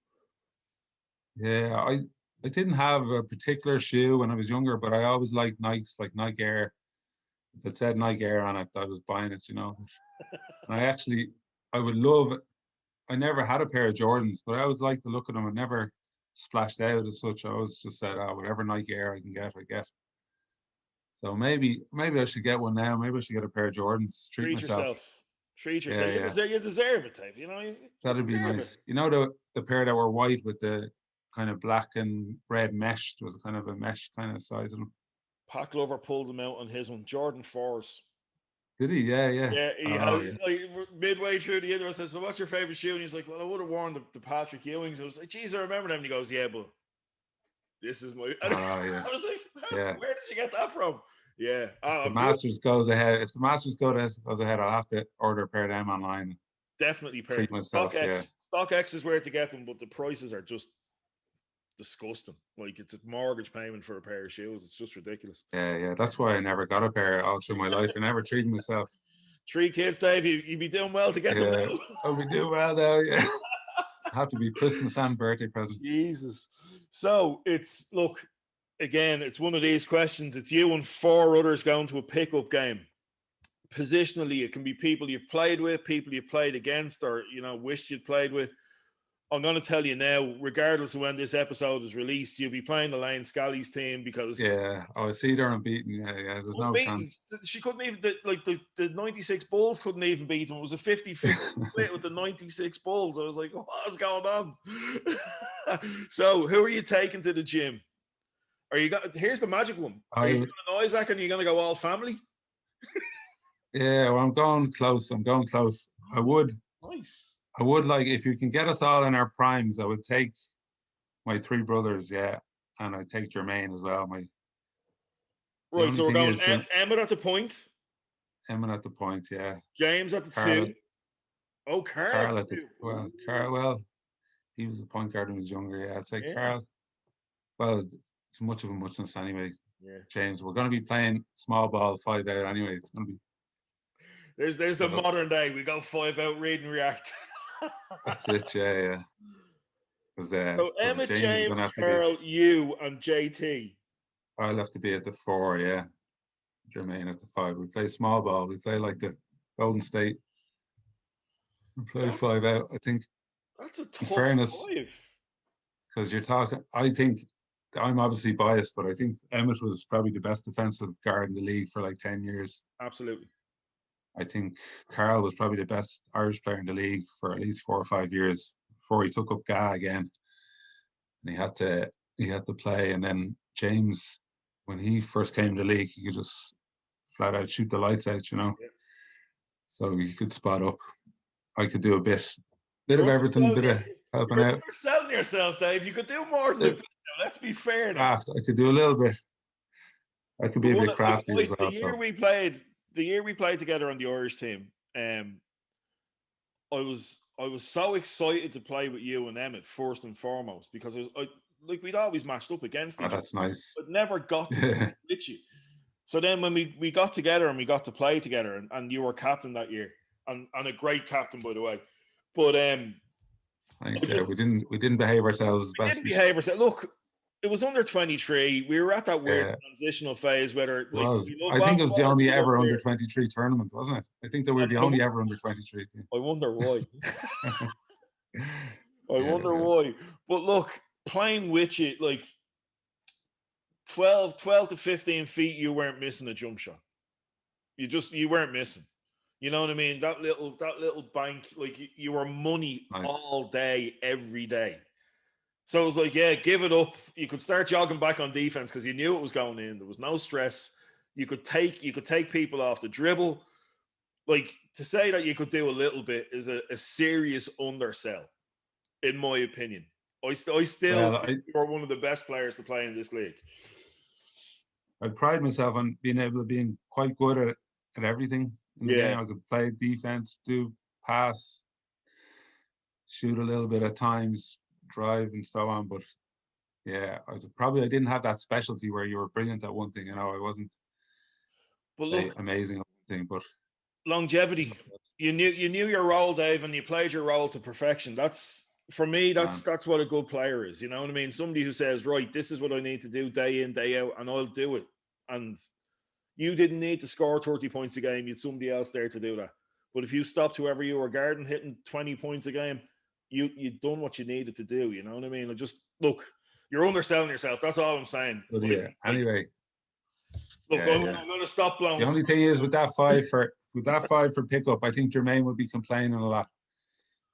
Yeah, I didn't have a particular shoe when I was younger, but I always liked Nikes, like Nike Air. If it said Nike Air on it, I was buying it. And I would love. I never had a pair of Jordans, but I always liked the look of them. I never splashed out as such. I always just said, "Oh, whatever Nike Air I can get, I get." So maybe I should get one now. Maybe I should get a pair of Jordans. Treat Treat myself. yourself. Treat Yeah, yourself. yeah, You deserve it, Dave. You that'd be deserve it. nice. The pair that were white with the kind of black and red mesh. There was kind of a mesh kind of side of them. Pat Glover pulled them out on his one. Jordan 4s. Did he? Yeah, yeah. Yeah, he Oh, had yeah. like midway through the intro. I said, "So, what's your favorite shoe?" And he's like, "Well, I would have worn the Patrick Ewings." I was like, "Geez, I remember them." And he goes, "Yeah, but this is my." And Oh, yeah. I was like, Yeah. "Where did you get that from?" Yeah, The I'm good. Masters goes ahead. If the Masters goes ahead, I'll have to order a pair of them online. Definitely Treat pair. myself. Yeah. StockX is where to get them, but the prices are just disgusting. Like it's a mortgage payment for a pair of shoes. It's just ridiculous. Yeah, yeah. That's why I never got a pair all through my life. I never treated myself. 3 kids, Dave. You'd be doing well to get them Yeah. now. Oh, we do well though. Yeah. Have to be Christmas and birthday present. Jesus. So it's look again. It's one of these questions. It's you and 4 others going to a pickup game. Positionally, it can be people you've played with, people you've played against, or wished you'd played with. I'm going to tell you now, regardless of when this episode is released, you'll be playing the Lane Scally's team because Yeah. Oh, I see they're unbeaten. Yeah, yeah. There's no unbeaten. chance. She couldn't even, the 96 Bulls couldn't even beat them. It was a 50-50 split with the 96 Bulls. I was like, what's going on? So, who are you taking to the gym? Here's the magic one. Are you I going to Isaac and you're going to go all family? Yeah. Well, I'm going close. I'm going close. I would. Nice. I would like if you can get us all in our primes. I would take my 3 brothers. Yeah, and I'd take Jermaine as well. The Right, only so we're thing going is, Emmett at the point, Emin at the point. Yeah, James at the Carla. two, Oh, Carl Carl at the too. Carl. Well, he was a point guard when he was younger. Yeah, I'd say Yeah. Carl. Well, it's much of a muchness anyway. Yeah. James, we're going to be playing small ball 5 out anyway. It's going to be. There's the So modern day. We go 5 out, read and react. that's it. Yeah, yeah. So Because Emmett, James is James, going to have to be. Carl, you, and JT. I'll have to be at the 4. Yeah, Jermaine at the 5. We play small ball. We play like the Golden State. We play five That's out. I think, that's a in tough fairness, five. because you're talking. I think I'm obviously biased, but I think Emmett was probably the best defensive guard in the league for like 10 years. Absolutely. I think Carl was probably the best Irish player in the league for at least 4 or 5 years before he took up GA again, and he had to play. And then James, when he first came to the league, he could just flat out shoot the lights out. Yeah. So he could spot up. I could do a bit You're of everything, underselling bit of yourself. helping You're out. underselling yourself, Dave. You could do more than a bit now. Let's be fair now. Craft, I could do a little bit. I could But be a one, bit crafty as the well. So year we played, together on the Irish team, I was so excited to play with you and Emmett first and foremost because like we'd always matched up against each other, that's nice. but never got to play with you. So then when we got together and we got to play together, and you were captain that year, and a great captain by the way, but Thanks. Yeah, we didn't behave ourselves as we best didn't we should. behave ourselves. Look, it was under 23. We were at that weird Yeah, transitional phase, whether it like was. we love I think it was the basketball or only we love ever under beer. 23 tournament, wasn't it? I think that we were the only ever under 23 team. I wonder why. I Yeah, wonder yeah. why. But look, playing with you, like 12 to 15 feet, you weren't missing a jump shot. You weren't missing. You know what I mean? That little bank, like you were money all Nice. day, every day. So it was like, yeah, give it up. You could start jogging back on defense because you knew it was going in. There was no stress. You could take people off the dribble. Like to say that you could do a little bit is a serious undersell, in my opinion. I still Well, think you're one of the best players to play in this league. I pride myself on being able to being quite good at everything in the Yeah. game. I could play defense, do pass, shoot a little bit at times, drive and so on. But yeah, I didn't have that specialty where you were brilliant at one thing. I wasn't But look, amazing at one thing, but longevity. You knew your role, Dave, and you played your role to perfection. That's for me. That's man, that's what a good player is. You know what I mean? Somebody who says, right, this is what I need to do day in, day out, and I'll do it. And you didn't need to score 30 points a game. You had somebody else there to do that. But if you stopped whoever you were guarding hitting 20 points a game, you'd done what you needed to do. You know what I mean? Just look, you're underselling yourself. That's all I'm saying. but yeah. Anyway, Look, yeah, I'm yeah. going to stop blowing The only smoke. thing is with that 5 for pickup, I think Jermaine would be complaining a lot.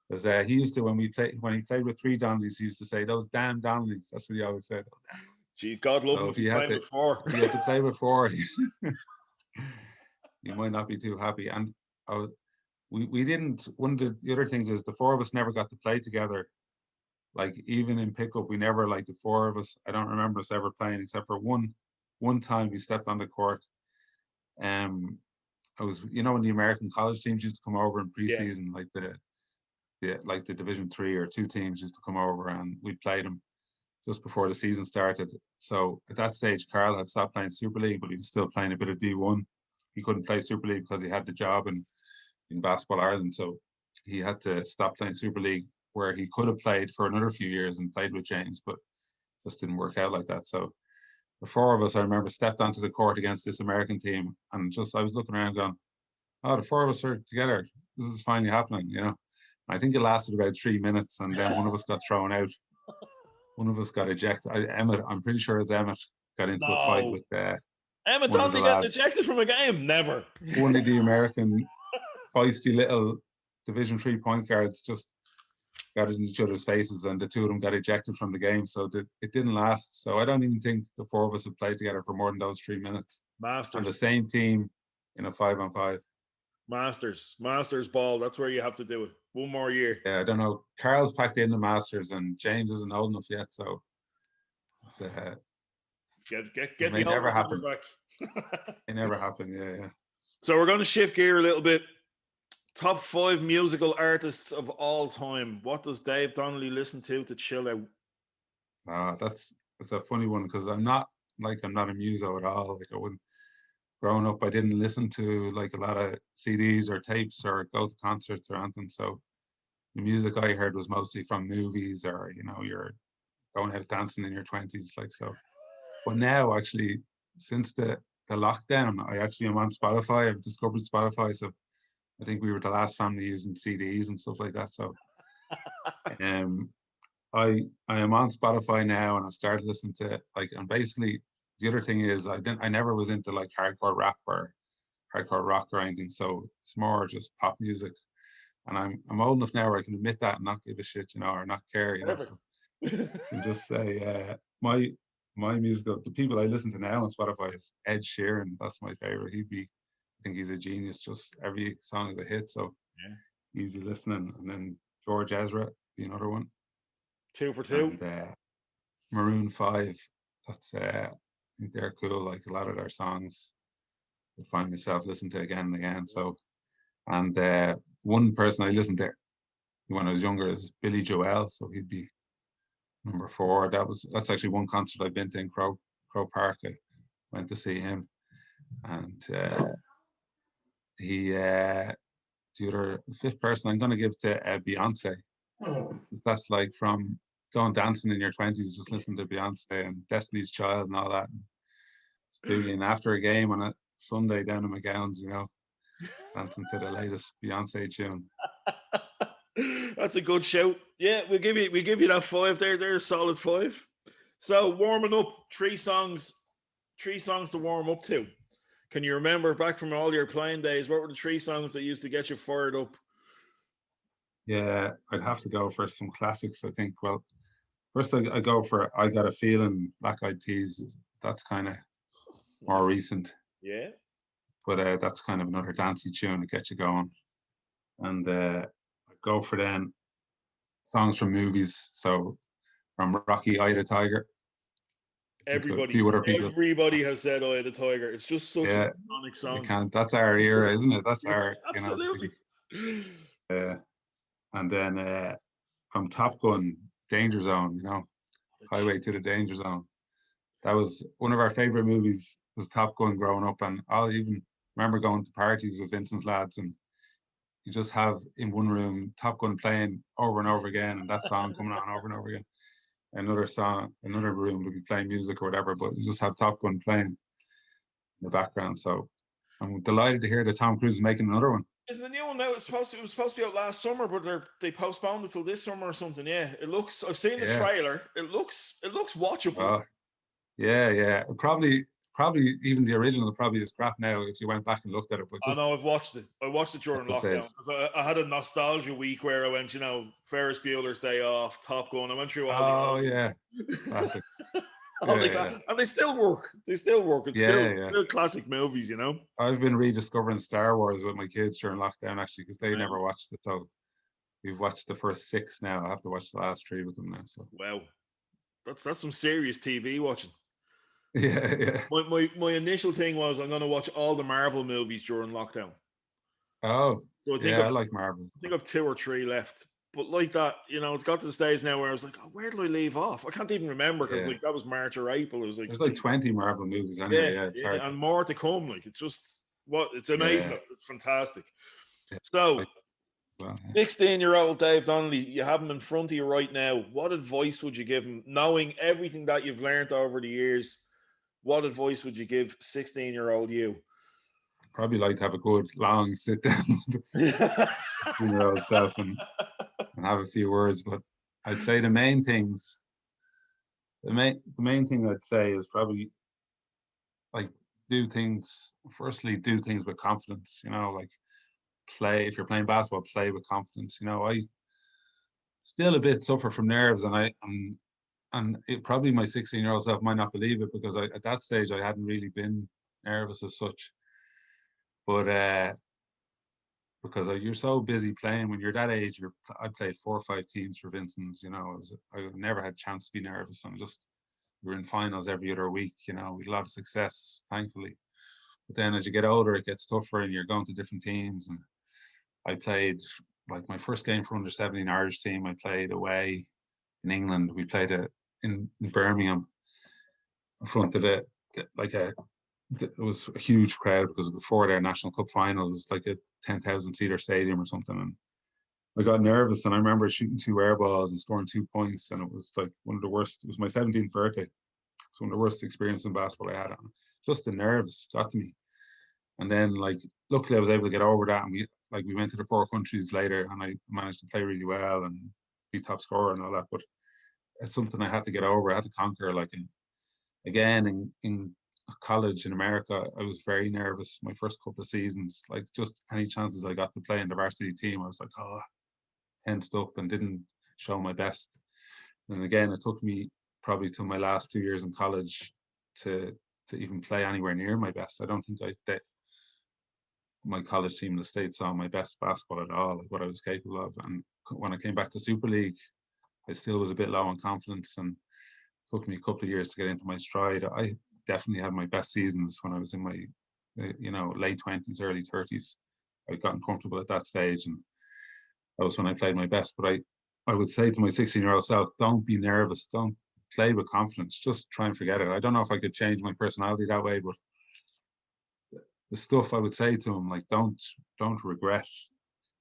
Because he used to when he played with 3 Donnellys, he used to say those damn Donnellys. That's what he always said. Gee, God love So him if he's playing before. if he had to play with 4, you might not be too happy. And we didn't. One of the other things is the 4 of us never got to play together. Like even in pickup, we never like the 4 of us. I don't remember us ever playing except for one time we stepped on the court. I was when the American college teams used to come over in Yeah. preseason, like the Division 3 or 2 teams used to come over and we'd play them just before the season started. So at that stage, Carl had stopped playing Super League, but he was still playing a bit of D1. He couldn't play Super League because he had the job in Basketball Ireland. So he had to stop playing Super League, where he could have played for another few years and played with James, but just didn't work out like that. So the 4 of us, I remember, stepped onto the court against this American team, and I was looking around going, oh, the 4 of us are together. This is finally happening. I think it lasted about 3 minutes, and then one of us got thrown out. One of us got ejected. Emmett, I'm pretty sure it's Emmett, got into a fight No. with Emma one of the Donnelly getting lads. ejected from a game? Never. One of the American feisty little Division 3 point guards just got in each other's faces, and the 2 of them got ejected from the game. So it didn't last. So I don't even think the 4 of us have played together for more than those 3 minutes. And the Masters. same team in a 5-on-5. Masters ball. That's where you have to do it. One more year. Yeah, I don't know. Carl's packed in the Masters, and James isn't old enough yet, so it's Get it may the never older number happen. back. It never happened. Yeah, yeah. So we're going to shift gear a little bit. Top 5 musical artists of all time. What does Dave Donnelly listen to chill out? That's a funny one because I'm not a muso at all. Like I wouldn't growing up, I didn't listen to like a lot of CDs or tapes or go to concerts or anything. So the music I heard was mostly from movies or you're going out dancing in your 20s, like so. But now, actually, since the lockdown, I actually am on Spotify. I've discovered Spotify, so I think we were the last family using CDs and stuff like that. So um, I am on Spotify now, and I started listening to like, and basically the other thing is I never was into like hardcore rap or hardcore rock or anything. So it's more just pop music. And I'm old enough now where I can admit that and not give a shit, or not care, Perfect. So you just say my musical the people I listen to now on Spotify is Ed Sheeran. That's my favorite. I think he's a genius. Just every song is a hit, so Yeah. easy listening. And then George Ezra, be another one. 2 for 2. And Maroon 5. That's I think they're cool. Like a lot of their songs, I find myself listening to again and again. So, and one person I listened to when I was younger is Billy Joel. So he'd be number 4. That's actually one concert I've been to in Crow Park. I went to see him, and he the fifth person I'm going to give to Beyonce. That's like from going dancing in your 20s, just listen to Beyonce and Destiny's Child and all that. And after a game on a Sunday down in McGowan's, dancing to the latest Beyonce tune. That's a good shout. Yeah, we give you that 5 there. There's a solid 5. So warming up, 3 songs to warm up to. Can you remember back from all your playing days? What were the 3 songs that used to get you fired up? Yeah, I'd have to go for some classics, I think. Well, first I go for I Got a Feeling, Black Eyed Peas. That's kind of more recent. Yeah. But that's kind of another dancey tune to get you going. And I go for then songs from movies. So from Rocky, Eye of the Tiger. A few other people. Everybody has said "Eye of the Tiger." It's just such an iconic song. You can't. That's our era, isn't it? That's our absolutely. And then from Top Gun, Danger Zone. Highway to the Danger Zone. That was one of our favorite movies. Was Top Gun growing up, and I'll even remember going to parties with Vincent's lads, and you just have in one room Top Gun playing over and over again, and that song coming on over and over again. Another song, another room would be playing music or whatever, but you just have Top Gun playing in the background. So I'm delighted to hear that Tom Cruise is making another one. Isn't the new one now? It was supposed to be out last summer, but they postponed it till this summer or something. Yeah, it looks. I've seen the trailer. It looks watchable. Yeah. Probably even the original probably is crap now if you went back and looked at it. But I know I've watched it. I watched it during lockdown. I had a nostalgia week where I went, Ferris Bueller's Day Off, Top Gun. I went through all. Oh yeah, classic. And they still work. It's still classic movies. I've been rediscovering Star Wars with my kids during lockdown actually because they never watched it. So we've watched the first 6 now. I have to watch the last 3 with them now. So wow, that's some serious TV watching. Yeah. My initial thing was I'm going to watch all the Marvel movies during lockdown. Oh, so I like Marvel. I think I've 2 or 3 left. But like that, it's got to the stage now where I was like, oh, where did I leave off? I can't even remember because that was March or April. It was like there's like 20 Marvel movies anyway. Yeah, it's hard and more to come. Like it's just it's amazing. It's fantastic. So 16-year-old Dave Donnelly, you have him in front of you right now. What advice would you give him, knowing everything that you've learned over the years? What advice would you give 16-year-old you? Probably like to have a good long sit down with the 16-year-old self and have a few words. But I'd say the main thing I'd say is probably like do things with confidence, like if you're playing basketball, play with confidence. I still a bit suffer from nerves and it probably my 16-year-old self might not believe it because at that stage I hadn't really been nervous as such. But because you're so busy playing when you're that age, I played 4 or 5 teams for Vincent's. I never had a chance to be nervous. We're in finals every other week. We had a lot of success, thankfully. But then as you get older, it gets tougher, and you're going to different teams, and I played like my first game for under 17 Irish team. I played away in England. We played it in Birmingham in front of it was a huge crowd because before their National Cup final, it was like a 10,000 seater stadium or something. And I got nervous, and I remember shooting 2 air balls and scoring 2 points, and it was like one of the worst. It was my 17th birthday. It's one of the worst experiences in basketball I had. Just the nerves got to me. And then, like, luckily I was able to get over that, and we went to the 4 countries later, and I managed to play really well and be top scorer and all that. But it's something I had to get over. I had to conquer. Like, again in college in America, I was very nervous my first couple of seasons. Like, just any chances I got to play in the varsity team, I was like, oh, tensed up and didn't show my best. And again, it took me probably till my last 2 years in college to even play anywhere near my best. I don't think my college team in the States saw my best basketball at all, like what I was capable of. And when I came back to Super League, I still was a bit low on confidence, and it took me a couple of years to get into my stride. I definitely had my best seasons when I was in my, late 20s, early 30s. I'd gotten comfortable at that stage, and that was when I played my best. But I would say to my 16-year-old self, don't be nervous. Don't play with confidence. Just try and forget it. I don't know if I could change my personality that way, but the stuff I would say to him, like, don't regret.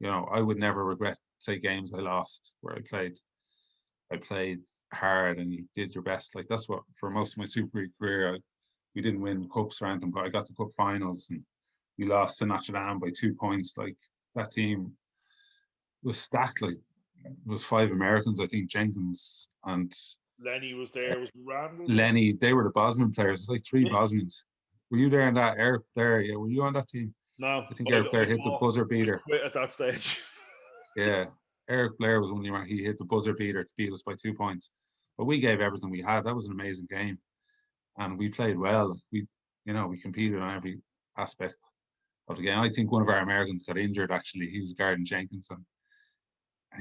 I would never regret, say, games I lost where I played hard and you did your best. Like, that's what, for most of my Super League career, we didn't win cups or anything, but I got to cup finals and we lost to Notre Dame by 2 points. Like, that team was stacked. Like, it was 5 Americans, I think, Jenkins and Lenny was there. Was Randall there? Lenny. They were the Bosman players, like 3 Bosmans. Were you there in that? Eric Blair, yeah, were you on that team? No, I think Eric Blair hit the buzzer beater. I quit at that stage. Yeah, Eric Blair was one he hit the buzzer beater to beat us by 2 points. But we gave everything we had. That was an amazing game, and we played well. We competed on every aspect of the game. I think one of our Americans got injured. Actually, he was guarding Jenkins, and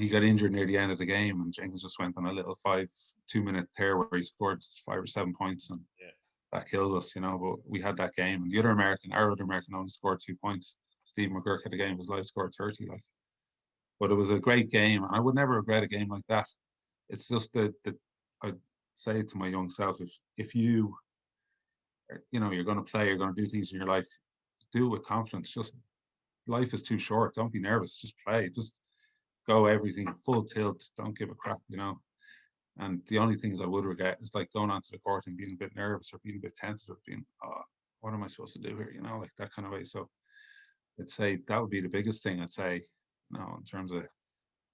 he got injured near the end of the game. And Jenkins just went on a little 2-minute tear where he scored 5 or 7 points, and that killed us. But we had that game, and our other American, only scored 2 points. Steve McGurk at the game, his life scored 30. Like. But it was a great game, and I would never regret a game like that. It's just that I'd say to my young self, if you're going to play, you're going to do things in your life, do it with confidence. Just, life is too short. Don't be nervous. Just play. Just go everything full tilt. Don't give a crap. And the only things I would regret is like going onto the court and being a bit nervous or being a bit tentative, being, oh, what am I supposed to do here? Like that kind of way. So I'd say that would be the biggest thing. I'd say, in terms of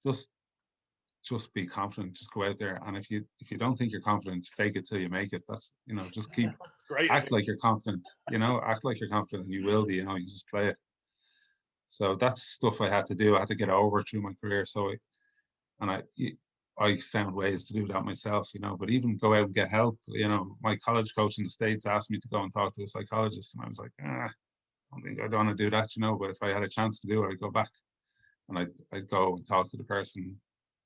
just be confident, just go out there. And if you don't think you're confident, fake it till you make it. That's, just keep act like you're confident, act like you're confident, and you will be, you just play it. So that's stuff I had to do. I had to get over through my career. So I found ways to do that myself, but even go out and get help. My college coach in the States asked me to go and talk to a psychologist, and I was like, I don't want to do that, but if I had a chance to do it, I'd go back. And I'd go and talk to the person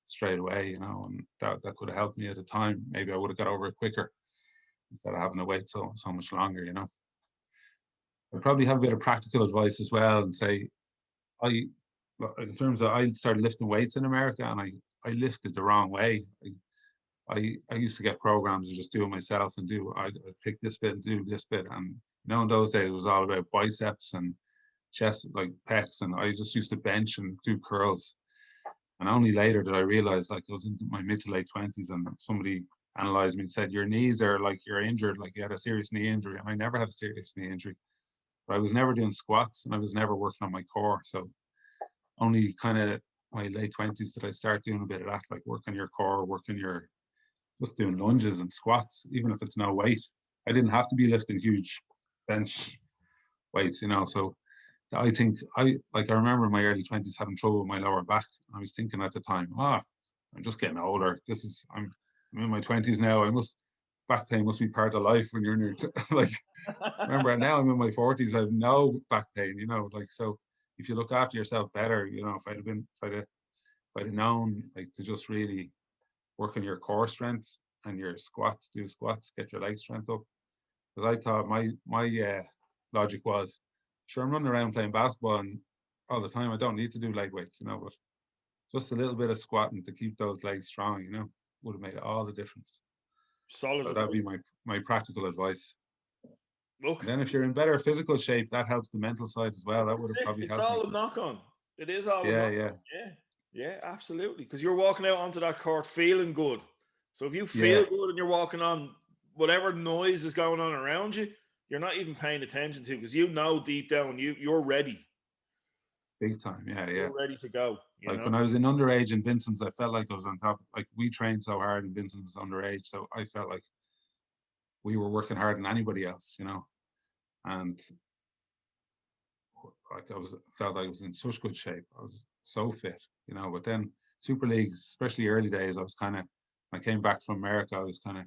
straight away, and that could have helped me at the time. Maybe I would have got over it quicker instead of having to wait so much longer, I'd probably have a bit of practical advice as well, and say, in terms of, I started lifting weights in America, and I lifted the wrong way. I used to get programs and just do it myself and I'd pick this bit and do this bit. And, in those days it was all about biceps and chest, like pecs, and I just used to bench and do curls. And only later did I realize, like, I was in my mid to late 20s, and somebody analyzed me and said, your knees are like, you're injured, like you had a serious knee injury. And I never had a serious knee injury, but I was never doing squats and I was never working on my core. So only kind of my late 20s did I start doing a bit of that, like work on your core, just doing lunges and squats, even if it's no weight. I didn't have to be lifting huge bench weights, So I think I remember in my early 20s having trouble with my lower back. I was thinking at the time, I'm just getting older. I'm in my 20s now. Back pain must be part of life when you're in your, remember now I'm in my 40s. I have no back pain, so if you look after yourself better, if I'd have known, like, to just really work on your core strength and your squats, do squats, get your leg strength up. Because I thought my logic was, sure, I'm running around playing basketball and all the time. I don't need to do leg weights, you know, but just a little bit of squatting to keep those legs strong, you know, would have made all the difference. Solid So that'd be advice. my practical advice. And Look, then if you're in better physical shape, that helps the mental side as well. That would that's have it. probably It's helped me all a because knock on. It is all a yeah, knock yeah, on. Yeah. Yeah, absolutely. Because you're walking out onto that court feeling good. So if you feel yeah, good and you're walking on, whatever noise is going on around you, you're not even paying attention to, because you know deep down you're ready. big time. Yeah, yeah. You're ready to go. You Like know. when I was in underage in Vincent's, I felt like I was on top. Like we trained so hard in Vincent's underage, so I felt like we were working harder than anybody else, you know. And like I was felt like I was in such good shape. I was so fit, you know. But then Super League, especially early days, I was kind of. I came back from America. I was kind of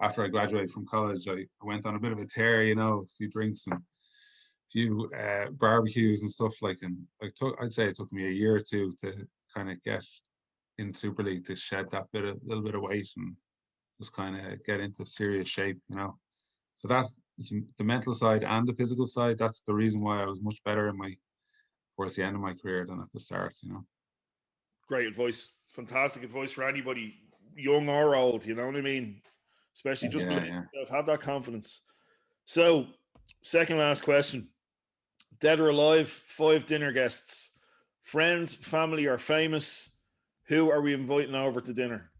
after I graduated from college. I went on a bit of a tear, you know, a few drinks and a few barbecues and stuff like. And I'd say it took me a year or two to kind of get in Super League to shed that little bit of weight and just kind of get into serious shape, you know. So that is the mental side and the physical side. That's the reason why I was much better in my towards the end of my career than at the start, you know. Great advice. Fantastic advice for anybody, young or old. You know what I mean? Especially just Yeah, believe yeah. in yourself, have that confidence. So, second last question: dead or alive, 5 dinner guests, friends, family, or famous. Who are we inviting over to dinner?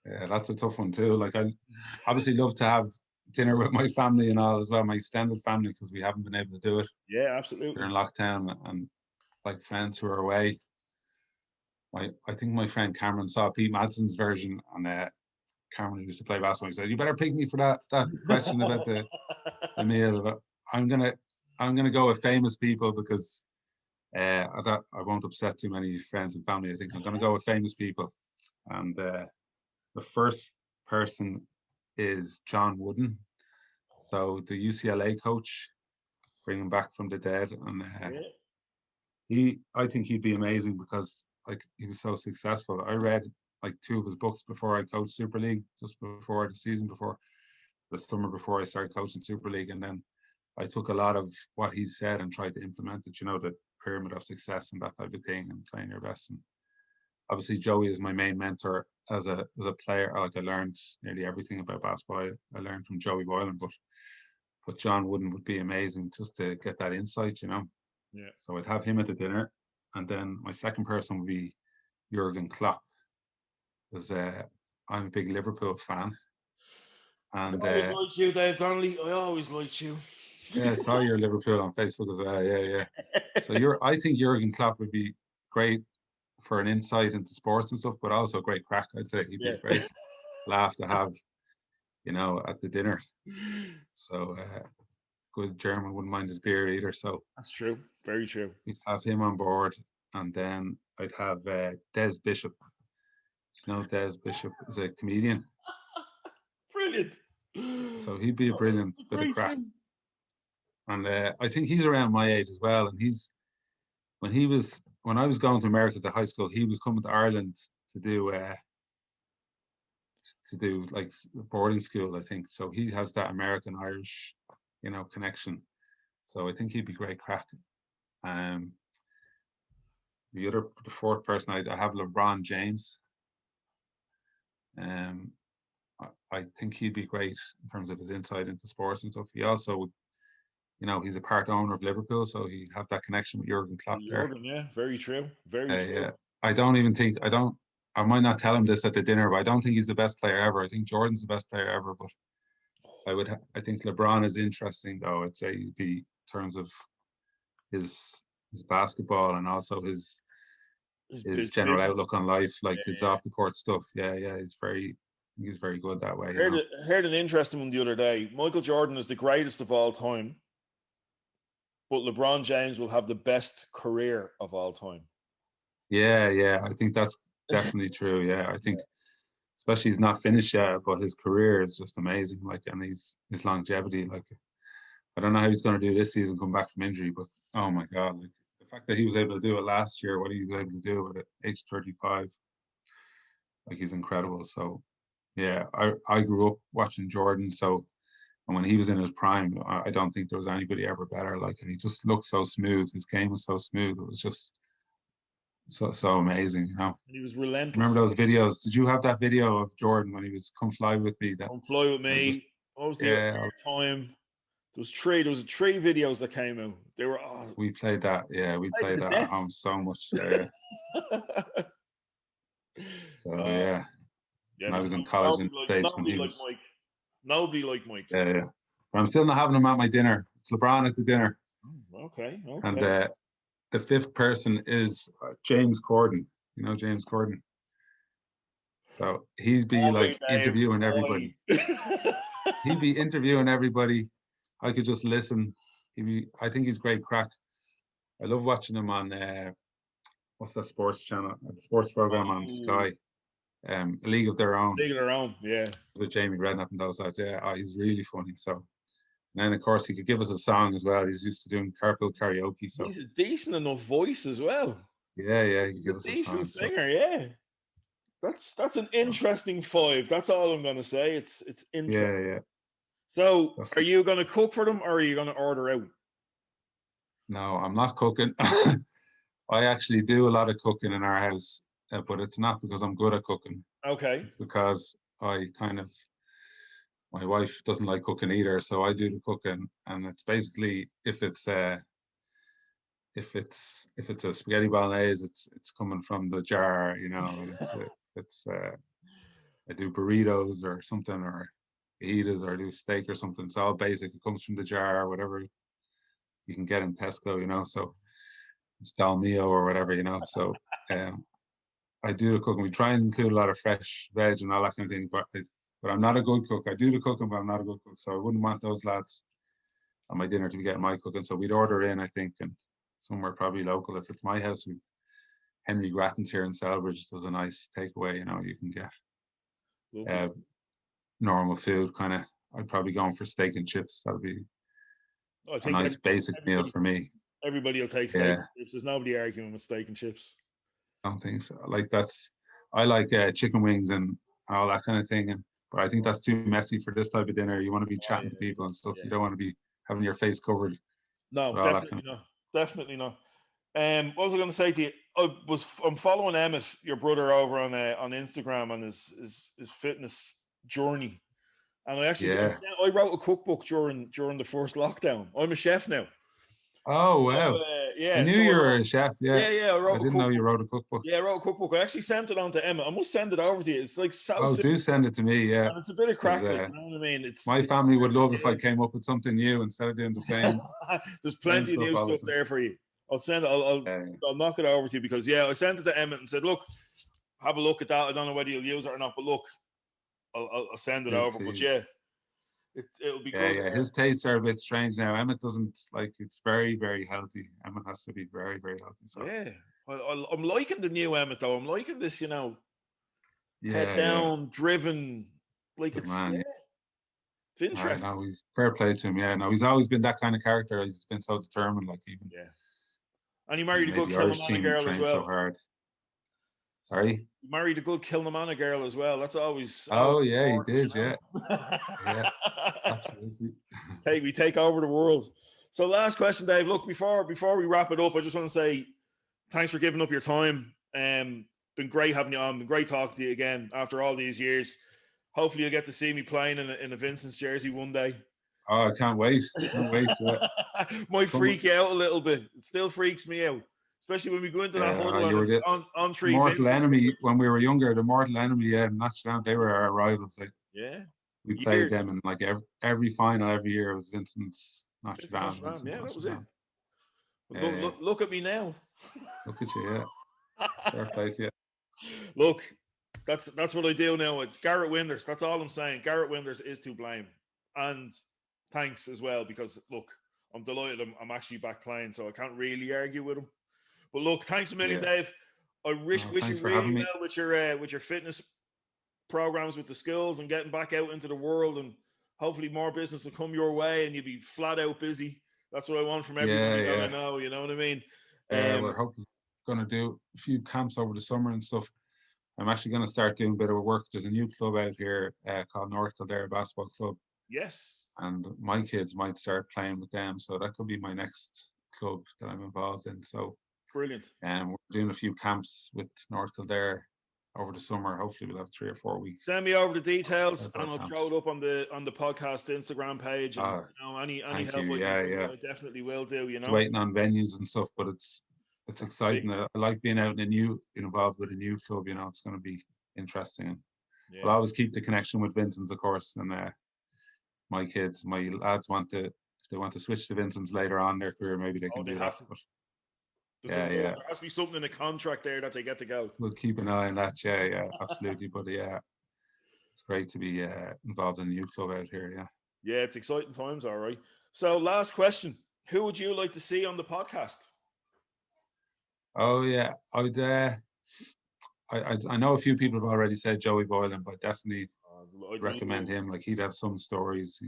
Yeah, that's a tough one too. Like I obviously love to have dinner with my family and all as well, my extended family, because we haven't been able to do it Yeah, absolutely. during lockdown and like friends who are away. I think my friend Cameron saw Pete Madsen's version and Cameron used to play basketball. He said, "You better pick me for that question about the meal." But I'm gonna I'm gonna go with famous people because I won't upset too many friends and family. I think I'm gonna go with famous people, and the first person is John Wooden, so the UCLA coach, bringing back from the dead, and Yeah. I think he'd be amazing because like he was so successful. I read like 2 of his books before I coached Super League, just before the season before the summer before I started coaching Super League, and then I took a lot of what he said and tried to implement it. You know, the pyramid of success and that type of thing, and playing your best. And obviously, Joey is my main mentor as a player. Like I learned nearly everything about basketball. I learned from Joey Boylan, but John Wooden would be amazing just to get that insight. You know, Yeah. so I'd have him at the dinner, and then my second person would be Jurgen Klopp, because I'm a big Liverpool fan, I and always liked you, Dave Donnelly. I always liked you. yeah, I saw your Liverpool on Facebook as well. Yeah, yeah. So I think Jurgen Klopp would be great for an insight into sports and stuff, but also great crack. I'd say he'd be Yeah. a great laugh to have, you know, at the dinner. So good German, wouldn't mind his beer either. So That's true. Very true. we'd have him on board, and then I'd have Des Bishop. You know, Des Bishop is a comedian, Brilliant. so he'd be a brilliant bit of Great crack. thing. And I think he's around my age as well. And when I was going to America to high school, he was coming to Ireland to do like boarding school, I think. So he has that American Irish, you know, connection. So I think he'd be great crack. Um, the fourth person, I have LeBron James. Um, I think he'd be great in terms of his insight into sports and stuff. He also, you know, he's a part owner of Liverpool, so he'd have that connection with Jurgen Klopp there. Jordan, yeah, very true. Very true. Yeah, I don't even think I don't. I might not tell him this at the dinner, but I don't think he's the best player ever. I think Jordan's the best player ever, but I think LeBron is interesting though. I'd say he'd be in terms of his his basketball and also his His general business. outlook on life, like his Yeah. off the court stuff. Yeah, yeah, he's very good that way, you Heard know. it, heard an interesting one the other day. Michael Jordan is the greatest of all time, but LeBron James will have the best career of all time. Yeah, yeah, I think that's definitely true. Yeah, I think especially he's not finished yet, but his career is just amazing. Like, and his longevity. Like, I don't know how he's going to do this season, come back from injury, but oh my god, like the fact that he was able to do it last year, what he was able to do at age 35, like he's incredible. So yeah, I grew up watching Jordan, so And when he was in his prime, I don't think there was anybody ever better. Like, and he just looked so smooth. His game was so smooth. It was just so amazing, you know. And he was Remember relentless. those videos? Did you have that video of Jordan when he was "Come Fly with Me"? That Come Fly With I just Me. What was the yeah, time? There was three videos that came out. They were we played that. Yeah, we played played to that at death. home so much. Yeah. So uh, yeah, yeah, when I there's was in college in the States when nobody he like was Mike. Nobody like Mike. yeah, yeah. But I'm still not having him at my dinner. It's LeBron at the dinner, Okay, and okay. the fifth person is James Corden. You know James Corden. So he'd be Boy, like Dave, interviewing everybody. boy. He'd be interviewing everybody. I could just listen. I think he's great crack. I love watching him on what's that sports channel, the sports program on Oh, Sky, A League of Their Own League of Their Own, yeah. with Jamie Redknapp and those lads. Yeah, he's really funny. So, and then of course he could give us a song as well. He's used to doing carpool karaoke. So He's a decent enough voice as well. yeah, he could He's a give us a song. decent So singer, yeah. That's an interesting five. That's all I'm gonna say. It's interesting. yeah. So, That's are you gonna cook for them, or are you gonna order out? no, I'm not cooking. I actually do a lot of cooking in our house, but it's not because I'm good at cooking. Okay. It's because my wife doesn't like cooking either, so I do the cooking, and it's basically if it's a spaghetti bolognese, it's coming from the jar, you know. And it's I do burritos or something, or fajitas, or I do steak or something. It's all basic. It comes from the jar, whatever you can get in Tesco, you know. So it's Dalmio or whatever, you know. So um, I do the cooking. We try and include a lot of fresh veg and all that kind of thing, but I'm not a good cook. I do the cooking, but I'm not a good cook. So I wouldn't want those lads at my dinner to be getting my cooking. So we'd order in, I think, and somewhere probably local. If it's my house, Henry Grattan's here in Selbridge does a nice takeaway. You know, you can get Lovely. uh, normal food. Kind of, I'd probably go for steak and chips. That'd be I a think nice basic meal everybody for me. everybody will take steak Yeah, and chips. There's nobody arguing with steak and chips. I don't think so. Like I like chicken wings and all that kind of thing. But I think that's too messy for this type of dinner. You want to be Oh chatting yeah, to people and stuff. yeah. You don't want to be having your face covered No, with all that kind definitely of. not. Definitely not. What was I going to say to you? I'm following Emmett, your brother, over on Instagram on his fitness journey, and Yeah. I wrote a cookbook during the first lockdown. I'm a chef now. Oh So, wow! I yeah, knew so you were a chef. Yeah, I I wrote a didn't know you cookbook. wrote a cookbook. Yeah, I wrote a cookbook. I actually sent it on to Emma. I must send it over to you. It's like so Oh, simple, do send it to me. Yeah, and it's a bit of because crack, like, you know what I mean. my family would love if I Kids. came up with something new instead of doing the There's same plenty of stuff new all the stuff time. there for you. I'll send it. I'll knock it over to you because I sent it to Emmett and said, look, have a look at that. I don't know whether you'll use it or not, but look, I'll send it Do over. But please. it'll be Yeah, good. yeah. His tastes are a bit strange now. Emmett doesn't like. It's very, very healthy. Emmett has to be very, very healthy. So Yeah, I'm liking the new Emmett though. I'm liking this, head yeah. down, driven. Like Good man. it's interesting. No, he's fair play to him. Yeah, no, he's always been that kind of character. He's been so determined. Like even Yeah, and he when he married a made good the Irish Kilnamana team, he girl as trained so well. hard. Sorry. He married a good Kilnamana girl as well. That's always Oh yeah, he important, did. Yeah, yeah, absolutely. We take over the world. So last question, Dave. Look, before we wrap it up, I just want to say thanks for giving up your time. Been great having you on. Been great talking to you again after all these years. Hopefully you'll get to see me playing in a Vincents jersey one day. Oh, I can't wait. Can't wait. Yeah. Might freak you out a little bit. It still freaks me out, especially when we go into that huddle You and were it's the on three mortal Vincents. enemy when we were younger. The mortal enemy, yeah, Notre Dame. They were our rivals. Like, Yeah, we played years. them in like every final every year. It was Vincent's Notre It's Dame. Notre Dame. Vincent's Yeah, that Notre was it. Dame. Yeah. Look at me now. Look at you. Yeah. Fair play to you. Look, that's what I do now with Garrett Winders. That's all I'm saying. Garrett Winders is to blame, and thanks as well because look, I'm delighted I'm actually back playing, so I can't really argue with him. But look, thanks a million, Yeah. Dave. I wish No, you thanks for really having me. well with your fitness programs with the schools and getting back out into the world, and hopefully more business will come your way and you'll be flat out busy. That's what I want from Yeah, everybody that I yeah. know. You know what I mean? We're hoping going to do a few camps over the summer and stuff. I'm actually going to start doing a bit of work. There's a new club out here called North Kildare Basketball Club. Yes. and my kids might start playing with them. So that could be my next club that I'm involved in. So Brilliant. we're doing a few camps with North Kildare over the summer. Hopefully we'll have 3 or 4 weeks Send me over the details, outdoor and I'll throw camps. it up on the podcast Instagram page. And any Thank help you. I can Yeah, give you, yeah. I definitely will do. Just waiting on venues and stuff, but it's exciting. I like being out involved with a new club. It's going to be interesting. And Yeah. I'll always keep the connection with Vincent's, of course, and my lads if they want to switch to Vincent's later on in their career, maybe they can They do have that. to. But There has to be something in the contract there that they get to go. We'll keep an eye on that. Yeah, absolutely. But it's great to be involved in a new club out here. Yeah. Yeah, it's exciting times. All right. So, last question: who would you like to see on the podcast? Oh yeah, I know a few people have already said Joey Boylan, but definitely recommend him. Like, he'd have some stories.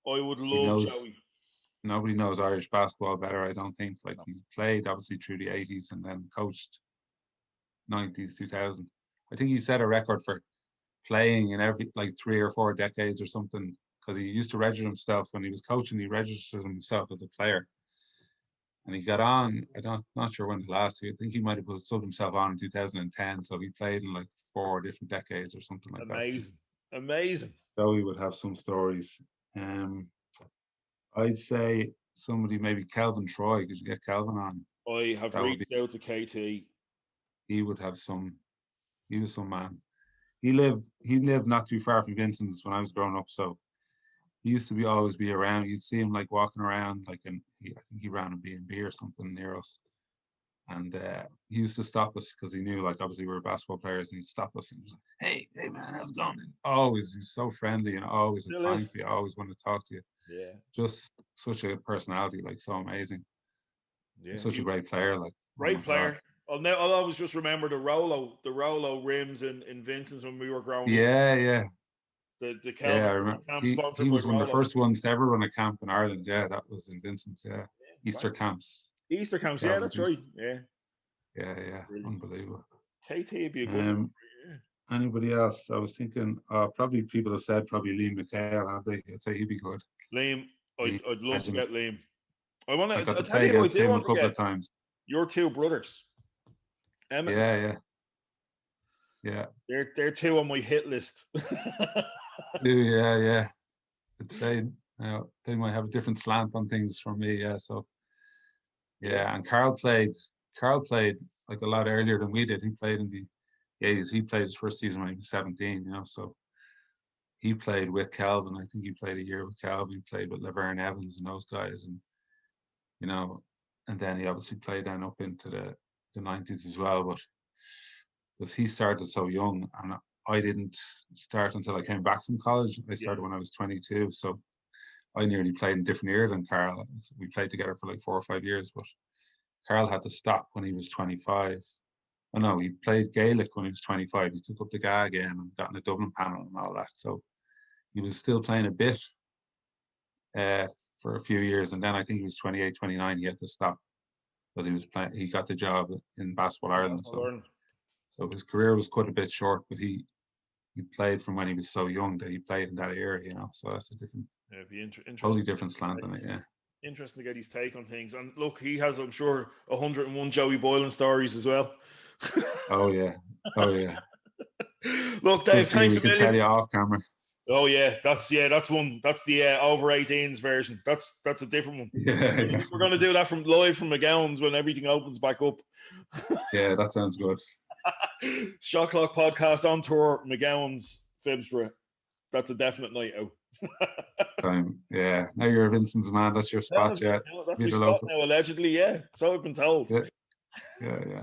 I would He love knows. Joey. Nobody knows Irish basketball better, I don't think. Like, he played obviously through the 80s and then coached 90s, 2000. I think he set a record for playing in every 3 or 4 decades or something, because he used to register himself when he was coaching. He registered himself as a player, and he got on. Not sure when the last. I think he might have subbed himself on in 2010. So he played in like 4 different decades or something like that. Amazing. So he would have some stories. I'd say somebody, maybe Kelvin Troy. Could you get Kelvin on? I have reached out to KT. He would have some. He was some man. He lived not too far from Vincent's when I was growing up, so he used to always be around. You'd see him like walking around, I think he ran a B&B or something near us, and he used to stop us because he knew, like, obviously we were basketball players, and he'd stop us and he was like, "Hey man, how's it going?" And always, he's so friendly and always had time for you. Always want to talk to you. Yeah, just such a personality, like, so amazing. Yeah, such a great player, like, great player. I'll always just remember the Rolo rims in Vincent's when we were growing up. Yeah. The Calvin I remember. camp He was one of the first ones to ever run a camp in Ireland. Yeah, that was in Vincent's. Yeah, Easter camps. Easter camps. Yeah, that's right. Yeah. Unbelievable. KT would be a good. Anybody else? I was thinking, probably people have said probably Liam McHale, have they? I'd say he'd be good. Liam, I'd love to get Liam. I got to play against him a couple of times. Your two brothers. Emmett. Yeah. They're two on my hit list. Yeah. I'd say they might have a different slant on things from me. Yeah. So. Yeah, and Carl played like a lot earlier than we did. He played in the 80s. He played his first season when he was 17. So he played with Calvin. I think he played a year with Calvin. He played with Laverne Evans and those guys, and and then he obviously played then up into the 90s as well. But because he started so young, and I didn't start until I came back from college. I started when I was 22, so I nearly played in a different year than Carl. We played together for like 4 or 5 years, but Carl had to stop when he was 25. Oh no, he played Gaelic when he was 25. He took up the GA again and got in the Dublin panel and all that. So he was still playing a bit for a few years, and then I think he was 28, 29. He had to stop because he got the job in Basketball Ireland. So his career was quite a bit short, but he played from when he was so young that he played in that era. So that's a different, totally different slant on it. Yeah. Interesting to get his take on things. And look, he has, I'm sure, 101 Joey Boylan stories as well. Oh yeah. Look, Dave, thanks a million. We can tell you off camera. Oh yeah, that's one. That's the over 18s version. That's a different one. Yeah. We're going to do that live from McGowan's when everything opens back up. Yeah, that sounds good. Shot Clock podcast on tour, McGowan's, Phibsborough. That's a definite night out. Yeah. Now you're a Vincent's man. That's your spot, yeah. That's my spot now, allegedly, yeah. So I've been told. Yeah.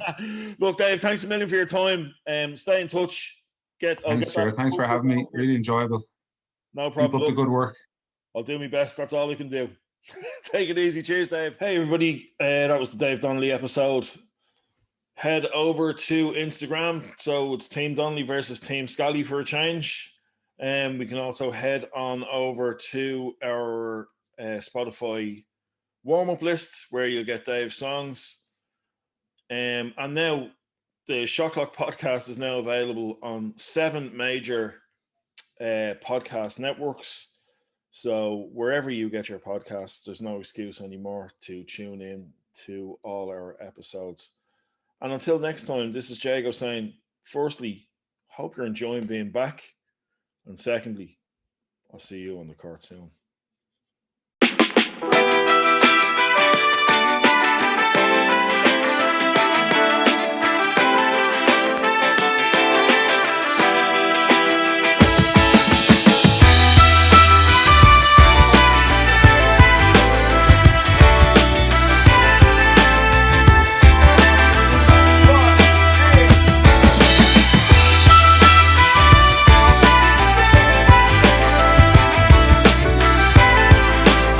Look, Dave, thanks a million for your time. Stay in touch. Thanks for having me. Really enjoyable. No problem. Keep up the good work. I'll do my best. That's all we can do. Take it easy. Cheers, Dave. Hey, everybody. That was the Dave Donnelly episode. Head over to Instagram. So it's Team Donnelly versus Team Scally for a change. We can also head on over to our Spotify warm-up list where you'll get Dave's songs. And now the Shot Clock podcast is now available on 7 major podcast networks. So wherever you get your podcasts, there's no excuse anymore to tune in to all our episodes. And until next time, this is Jago saying, firstly, hope you're enjoying being back. And secondly, I'll see you on the court soon.